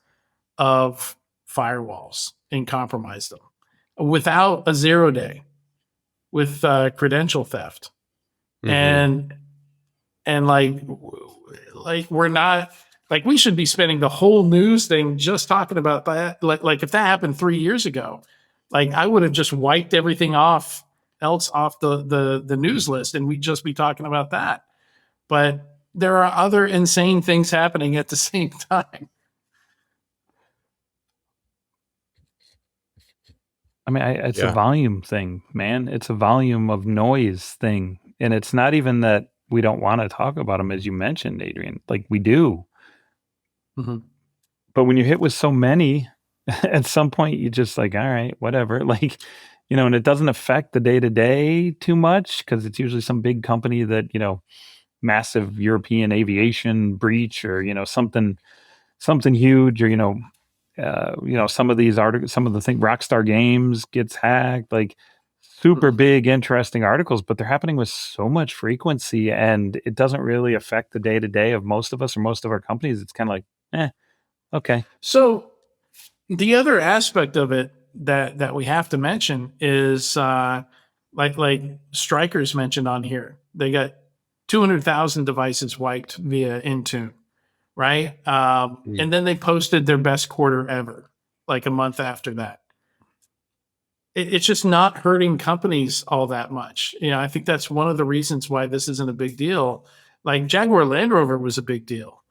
of firewalls and compromised them without a 0 day, with credential theft. Mhm. And like we're not, like, we should be spending the whole news thing just talking about that. Like if that happened 3 years ago, like I would have just wiped everything off the news list, and we'd just be talking about that. But there are other insane things happening at the same time. I mean, it's a Yeah. volume thing, man. It's a volume of noise thing. And it's not even that we don't want to talk about them, as you mentioned, Adrian. Like, we do. Mhm. But when you're hit with so many, at some point, you just like, all right, whatever. Like, and it doesn't affect the day to day too much because it's usually some big company that, massive European aviation breach or, something huge, or, some of these articles, some of the things, Rockstar Games gets hacked, like super big, interesting articles, but they're happening with so much frequency, and it doesn't really affect the day to day of most of us or most of our companies. It's kind of like, okay. So the other aspect of it that we have to mention is like Strikers mentioned on here. They got 200,000 devices wiped via Intune, right? Mm. And then they posted their best quarter ever, like a month after that. It's just not hurting companies all that much. I think that's one of the reasons why this isn't a big deal. Like Jaguar Land Rover was a big deal.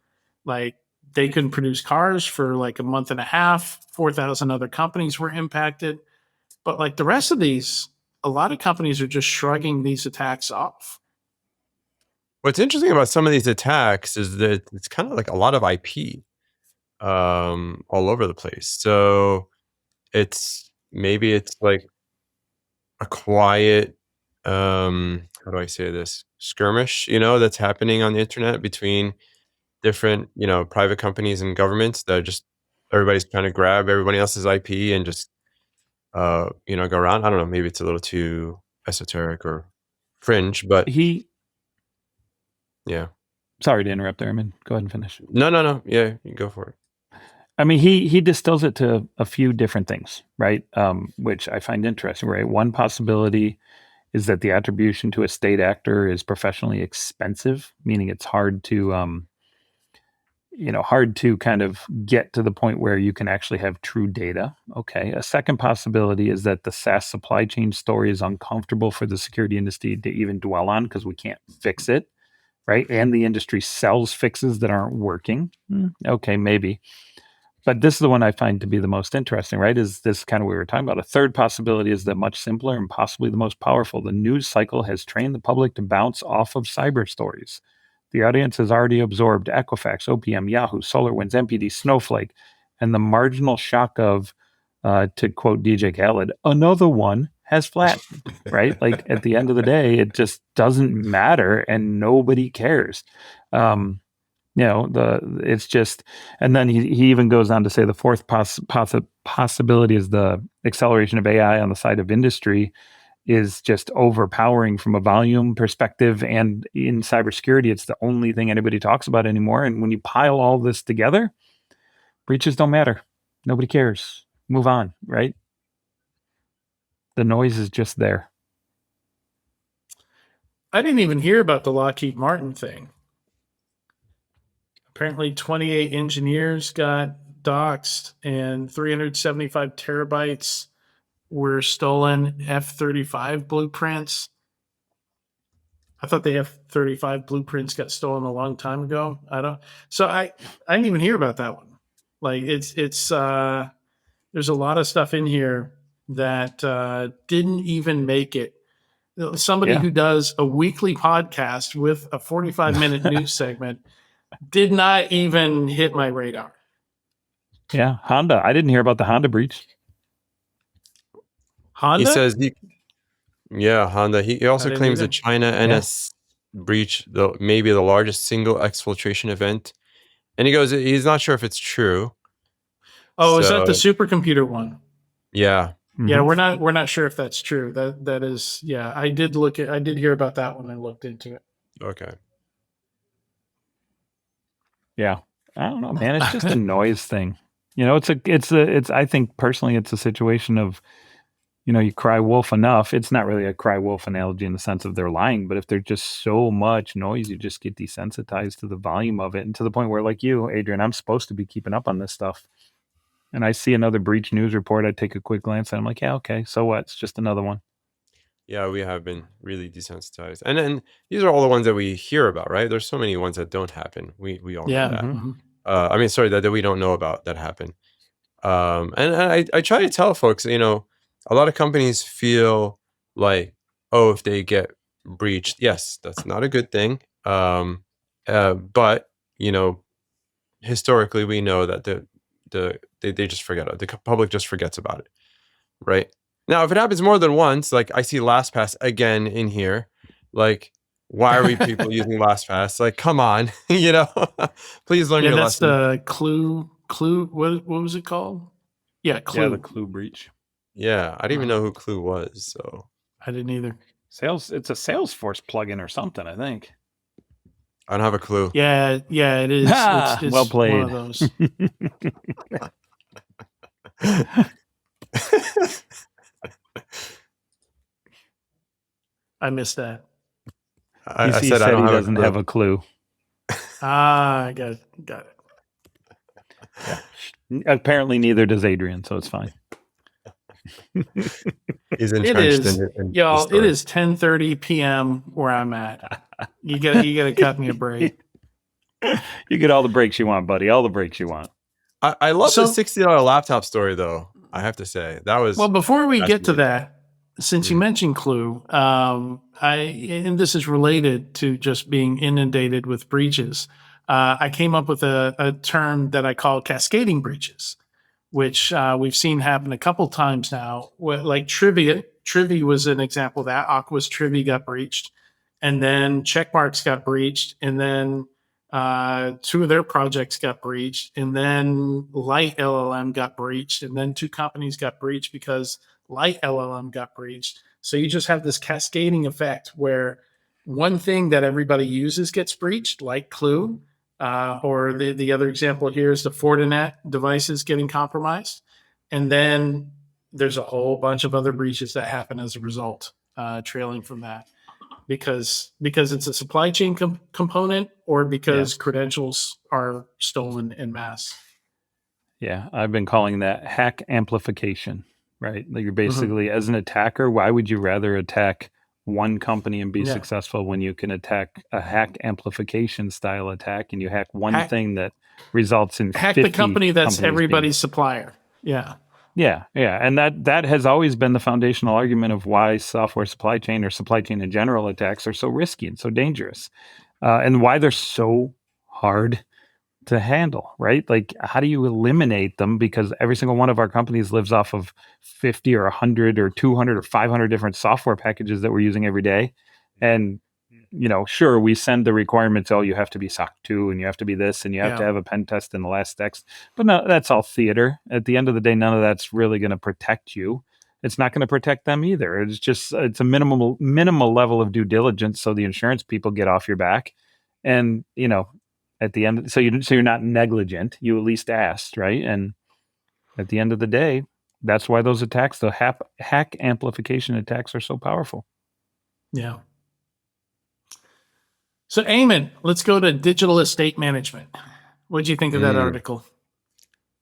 Like they couldn't produce cars for like a month and a half. 4,000 other companies were impacted. But like the rest of these, a lot of companies are just shrugging these attacks off. What's interesting about some of these attacks is that it's kind of like a lot of IP all over the place. So maybe it's like a quiet, how do I say this, skirmish, that's happening on the internet between different, private companies and governments that just everybody's trying to grab everybody else's IP and just go around. I don't know, maybe it's a little too esoteric or fringe, but yeah. Sorry to interrupt there. I mean, go ahead and finish. No. Yeah, you go for it. I mean, he distills it to a few different things, right? Which I find interesting, right? One possibility is that the attribution to a state actor is professionally expensive, meaning it's hard to, hard to kind of get to the point where you can actually have true data. Okay. A second possibility is that the SaaS supply chain story is uncomfortable for the security industry to even dwell on because we can't fix it, right? And the industry sells fixes that aren't working. Okay, maybe. But this is the one I find to be the most interesting, right? Is this kind of what we were talking about? A third possibility is that much simpler and possibly the most powerful. The news cycle has trained the public to bounce off of cyber stories. The audience has already absorbed Equifax, OPM, Yahoo, SolarWinds, MPD, Snowflake, and the marginal shock of, to quote DJ Khaled, another one has flattened, right? Like at the end of the day, it just doesn't matter and nobody cares. It's just, and then he even goes on to say the fourth possibility is the acceleration of AI on the side of industry is just overpowering from a volume perspective. And in cybersecurity, it's the only thing anybody talks about anymore. And when you pile all this together, breaches don't matter. Nobody cares. Move on, right? The noise is just there. I didn't even hear about the Lockheed Martin thing. Apparently 28 engineers got doxxed and 375 terabytes were stolen F-35 blueprints. I thought the F-35 blueprints got stolen a long time ago. I didn't even hear about that one. Like it's there's a lot of stuff in here that didn't even make it. Somebody who does a weekly podcast with a 45-minute news segment did not even hit my radar. Yeah, Honda. I didn't hear about the Honda breach. Honda? He says Honda. He also claims either. that China NS breach maybe the largest single exfiltration event, and he goes he's not sure if it's true. Oh, is that the supercomputer one? Yeah. Mm-hmm. Yeah, we're not sure if that's true. That is, yeah. I did hear about that one and looked into it. Okay. Yeah, I don't know, man. It's just a noise thing. You know, it's. I think personally, it's a situation of, you know, you cry wolf enough. It's not really a cry wolf analogy in the sense of they're lying, but if there's just so much noise, you just get desensitized to the volume of it, and to the point where, like you, Adrian, I'm supposed to be keeping up on this stuff. And I see another breach news report, I take a quick glance and I'm like, yeah, okay, so what? It's just another one. Yeah, we have been really desensitized. And then these are all the ones that we hear about, right? There's so many ones that don't happen. We all know that. Mm-hmm. That we don't know about that happen. And I try to tell folks, you know, a lot of companies feel like, oh, if they get breached, yes, that's not a good thing. But, you know, historically, we know that they just forget it. The public just forgets about it, right? Now, if it happens more than once, like I see LastPass again in here, like why are we people using LastPass? Like, come on, you know, please learn your lesson. That's the Clue. What was it called? Yeah, Clue. Yeah, the Clue breach. Yeah, I didn't even know who Clue was, so I didn't either. It's a Salesforce plugin or something, I think. I don't have a clue. Yeah, it is. It's well played. One of those. I missed that. I he said I don't he doesn't have a clue. I got it. Yeah. Apparently, neither does Adrian, so it's fine. He's It entrenched is, in y'all. the story. It is 10:30 p.m. where I'm at. You gotta cut me a break. You get all the breaks you want, buddy. All the breaks you want. I love the $60 laptop story, though. I have to say that was well. Before we get to fascinating. that, since you mentioned Clue, and this is related to just being inundated with breaches. I came up with a term that I call cascading breaches, which we've seen happen a couple times now. Like Trivia was an example of that. Aqua's Trivia got breached, and then Checkmarx got breached, and then two of their projects got breached, and then Light LLM got breached, and then two companies got breached because Light LLM got breached. So you just have this cascading effect where one thing that everybody uses gets breached, like Clue, or the other example here is the Fortinet devices getting compromised. And then there's a whole bunch of other breaches that happen as a result, trailing from that. Because it's a supply chain component or because credentials are stolen en masse. Yeah, I've been calling that hack amplification, right? Like you're basically, as an attacker, why would you rather attack one company and be successful when you can attack a hack amplification style attack and you hack one thing that results in hack the company that's everybody's supplier. Yeah. Yeah. And that has always been the foundational argument of why software supply chain or supply chain in general attacks are so risky and so dangerous, and why they're so hard to handle, right? Like, how do you eliminate them? Because every single one of our companies lives off of 50 or 100 or 200 or 500 different software packages that we're using every day. And, you know, sure, we send the requirements, oh, you have to be SOC 2 and you have to be this and you have to have a pen test in the last X. But no, that's all theater. At the end of the day, none of that's really going to protect you. it's not going to protect them either. It's a minimal level of due diligence, so the insurance people get off your back, and at the end, so you're not negligent. You at least asked, right? And at the end of the day, that's why those attacks, the hack amplification attacks, are so powerful. Yeah. So, Eamon, let's go to digital estate management. What did you think of that article?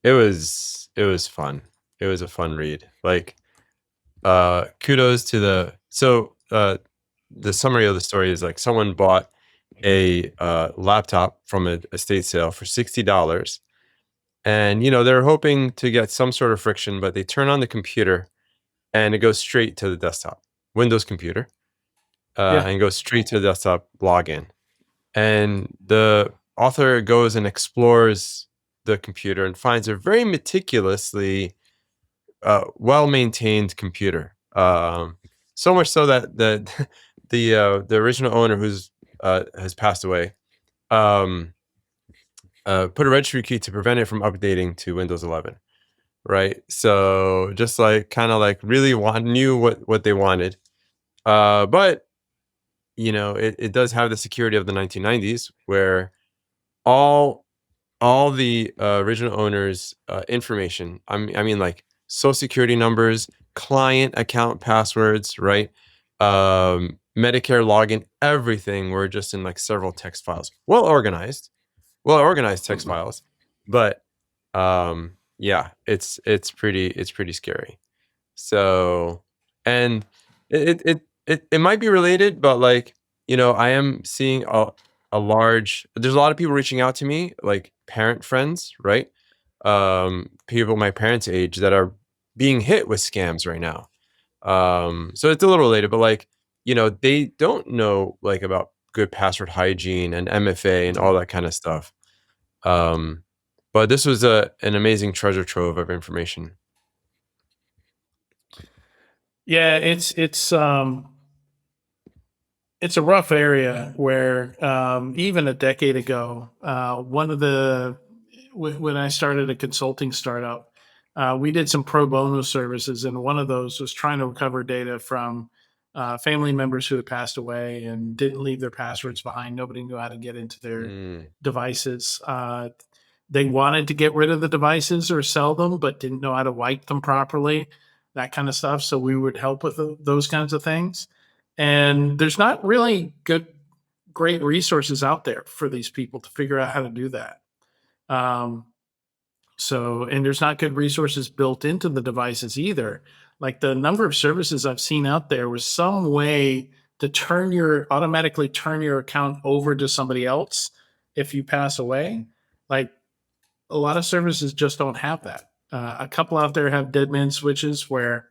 It was fun. It was a fun read. Like, kudos to the summary of the story is like someone bought a laptop from a estate sale for $60. And, they're hoping to get some sort of friction, but they turn on the computer and it goes straight to the desktop, Windows computer, and goes straight to the desktop login. And the author goes and explores the computer and finds a very meticulously well-maintained computer. So much so that the original owner, who's has passed away, put a registry key to prevent it from updating to Windows 11. Right. So just really knew what they wanted. But it does have the security of the 1990s, where all the original owners' information, I mean like social security numbers, client account passwords, right? Medicare login, everything were just in like several text files. Well organized text files, but yeah, it's pretty scary. So, and it might be related, but I am seeing there's a lot of people reaching out to me, like parent friends, right? People my parents' age that are being hit with scams right now. So it's a little related, but they don't know about good password hygiene and MFA and all that kind of stuff. But this was an amazing treasure trove of information. Yeah, it's a rough area where even a decade ago, when I started a consulting startup, we did some pro bono services, and one of those was trying to recover data from family members who had passed away and didn't leave their passwords behind. Nobody knew how to get into their devices. They wanted to get rid of the devices or sell them, but didn't know how to wipe them properly, that kind of stuff. So we would help with those kinds of things. And there's not really great resources out there for these people to figure out how to do that. And there's not good resources built into the devices either. Like the number of services I've seen out there was some way to automatically turn your account over to somebody else if you pass away. Like a lot of services just don't have that. A couple out there have dead man switches where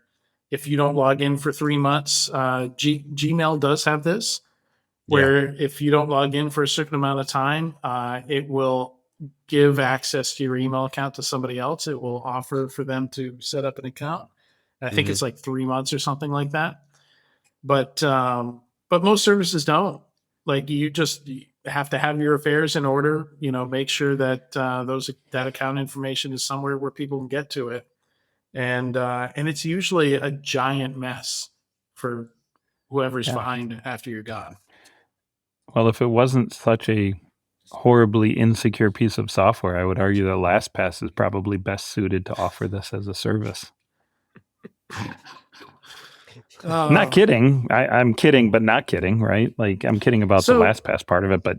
if you don't log in for 3 months, Gmail does have this, where if you don't log in for a certain amount of time, it will give access to your email account to somebody else. It will offer for them to set up an account. I think it's like 3 months or something like that. But most services don't. Like you just have to have your affairs in order. Make sure that that account information is somewhere where people can get to it. And it's usually a giant mess for whoever's behind after you're gone. Well, if it wasn't such a horribly insecure piece of software, I would argue that LastPass is probably best suited to offer this as a service. Not kidding. I'm kidding, but not kidding, right? Like I'm kidding about the LastPass part of it, but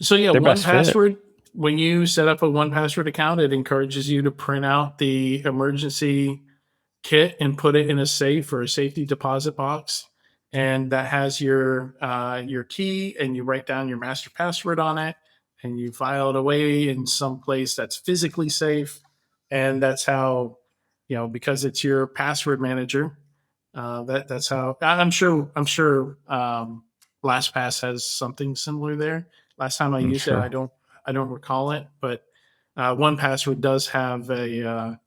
so yeah, 1Password. When you set up a 1Password account, it encourages you to print out the emergency kit and put it in a safe or a safety deposit box. And that has your key, and you write down your master password on it, and you file it away in some place that's physically safe. And that's how, because it's your password manager, that's how I'm sure LastPass has something similar there. Last time I used it, I don't recall it, but 1Password does have and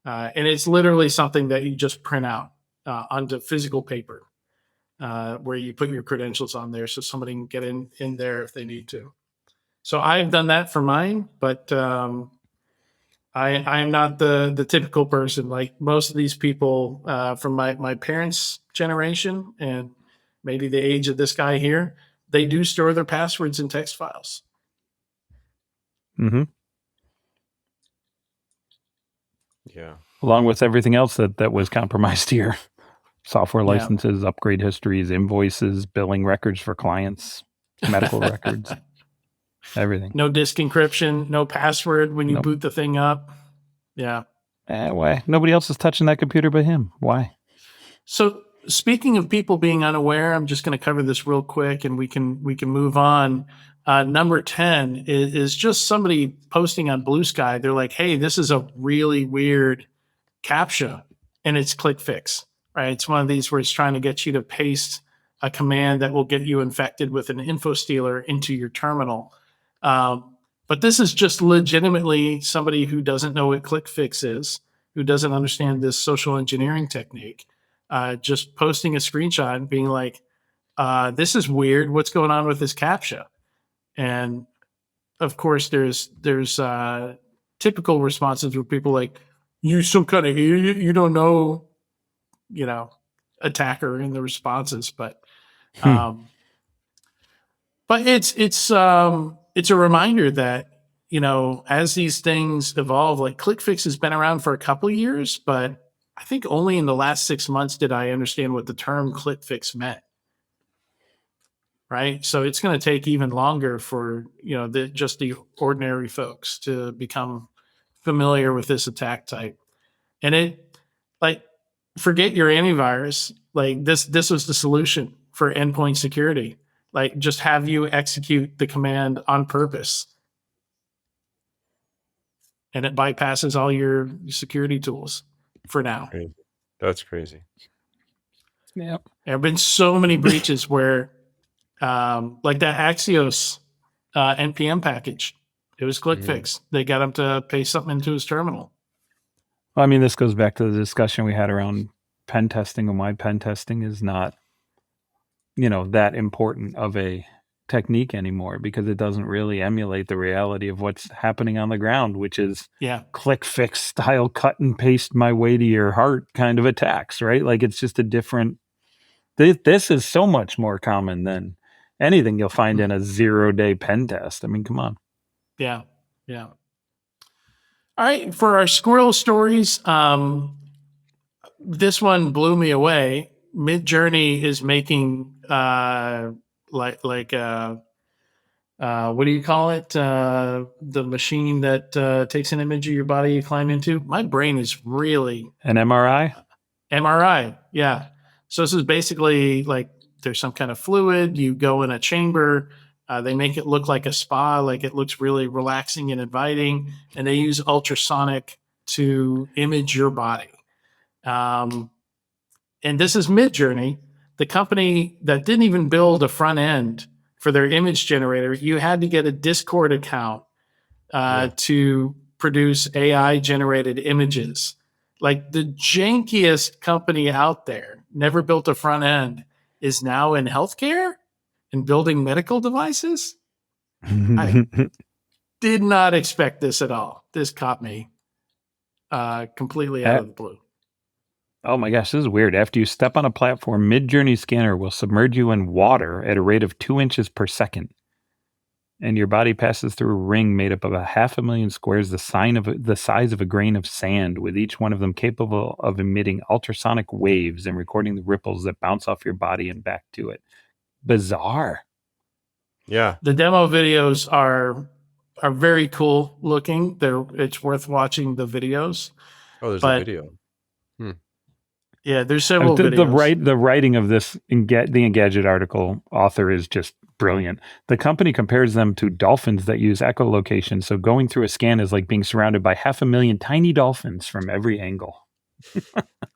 it's literally something that you just print out onto physical paper, where you put your credentials on there so somebody can get in there if they need to. So I've done that for mine, but I am not the typical person. Like most of these people from my parents' generation and maybe the age of this guy here, they do store their passwords in text files. Mm-hmm. Yeah. Along with everything else that was compromised here. Software Yeah. licenses, upgrade histories, invoices, billing records for clients, medical records, everything. No disk encryption, no password when you Nope. boot the thing up. Yeah. Why? Nobody else is touching that computer but him. Why? So speaking of people being unaware, I'm just going to cover this real quick, and we can move on. Number 10 is just somebody posting on Blue Sky. They're like, "Hey, this is a really weird CAPTCHA," and it's Clickfix. Right? It's one of these where it's trying to get you to paste a command that will get you infected with an info stealer into your terminal. But this is just legitimately somebody who doesn't know what Clickfix is, who doesn't understand this social engineering technique, just posting a screenshot and being like, this is weird. What's going on with this CAPTCHA? And of course, there's typical responses where people like, you're some kind of idiot. You don't know, attacker in the responses. But it's a reminder that, as these things evolve, like Clickfix has been around for a couple of years, but I think only in the last 6 months did I understand what the term Clickfix meant. Right. So it's going to take even longer for, just the ordinary folks to become familiar with this attack type. And forget your antivirus. Like this was the solution for endpoint security. Like just have you execute the command on purpose. And it bypasses all your security tools for now. Crazy. That's crazy. Yeah. There have been so many breaches where, like that Axios NPM package, it was Clickfix. They got him to paste something into his terminal. Well, I mean, this goes back to the discussion we had around pen testing and why pen testing is not, that important of a technique anymore, because it doesn't really emulate the reality of what's happening on the ground, which is Clickfix style cut and paste my way to your heart kind of attacks, right? Like it's just a different, this is so much more common than anything you'll find in a 0-day pen test. I mean, come on. Yeah. Yeah. All right. For our squirrel stories, this one blew me away. Midjourney is making what do you call it? The machine that takes an image of your body you climb into. My brain is really an MRI. MRI, yeah. So this is basically like there's some kind of fluid. You go in a chamber. They make it look like a spa, like it looks really relaxing and inviting. And they use ultrasonic to image your body. And this is Midjourney, the company that didn't even build a front end for their image generator. You had to get a Discord account to produce AI generated images. Like the jankiest company out there, never built a front end, is now in healthcare and building medical devices. I did not expect this at all. This caught me completely out of the blue. Oh my gosh, this is weird. After you step on a platform, Midjourney scanner will submerge you in water at a rate of 2 inches per second. And your body passes through a ring made up of 500,000 squares the size of a grain of sand, with each one of them capable of emitting ultrasonic waves and recording the ripples that bounce off your body and back to it. Bizarre. Yeah. The demo videos are very cool looking. It's worth watching the videos. Oh, there's a video. Yeah, there's several videos. The writing of this, the Engadget article author is just brilliant. The company compares them to dolphins that use echolocation. So going through a scan is like being surrounded by 500,000 tiny dolphins from every angle.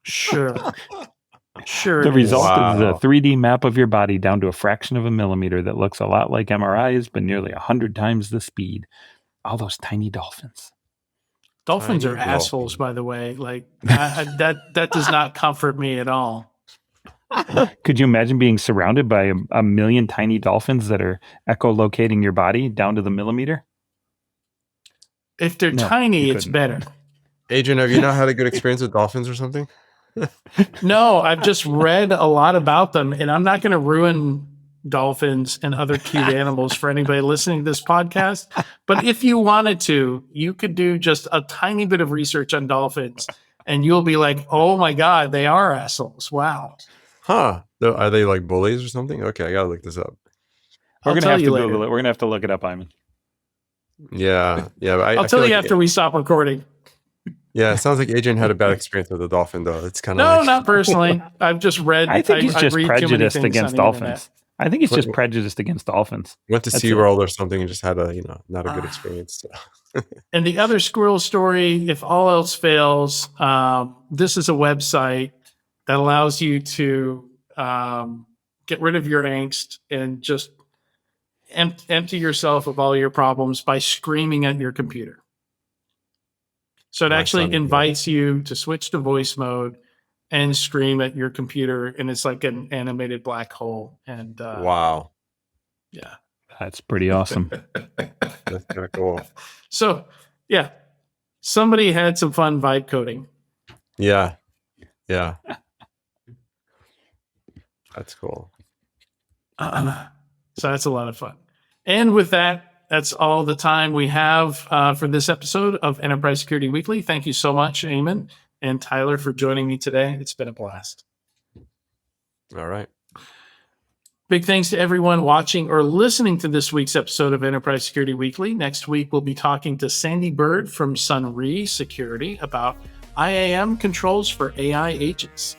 Sure. The result is a 3D map of your body down to a fraction of a millimeter that looks a lot like MRIs, but nearly 100 times the speed. All those tiny dolphins. Dolphins are assholes, by the way. Like that does not comfort me at all. Could you imagine being surrounded by a million tiny dolphins that are echolocating your body down to the millimeter? If they're No, tiny, you it's couldn't. better. Adrian, have you not had a good experience with dolphins or something? No, I've just read a lot about them, and I'm not going to ruin dolphins and other cute animals for anybody listening to this podcast. But if you wanted to, you could do just a tiny bit of research on dolphins, and you'll be like, oh my God, they are assholes. Wow. Huh. Are they like bullies or something? Okay, I gotta look this up. We're I'll gonna tell have to you Google later. it. We're gonna have to look it up, Iman. Yeah. Yeah. But I'll I tell feel you like after we stop recording. Yeah, it sounds like Adrian had a bad experience with a dolphin, though. It's kind of No, like, not personally. I've just read. I think he's I just read too many prejudiced things against on the dolphins. internet. I think he's just What- prejudiced against dolphins. went to That's it. SeaWorld or something and just had a, not a good experience. So. And the other squirrel story, if all else fails, this is a website that allows you to get rid of your angst and just empty yourself of all your problems by screaming at your computer. So it My actually son- invites you to switch to voice mode and scream at your computer, and it's like an animated black hole. And Wow. yeah. That's pretty awesome. That's kind of cool. So yeah, somebody had some fun vibe coding. Yeah. Yeah. That's cool. So that's a lot of fun. And with that, that's all the time we have for this episode of Enterprise Security Weekly. Thank you so much, Eamon and Tyler, for joining me today. It's been a blast. All right. Big thanks to everyone watching or listening to this week's episode of Enterprise Security Weekly. Next week, we'll be talking to Sandy Bird from Sunre Security about IAM controls for AI agents.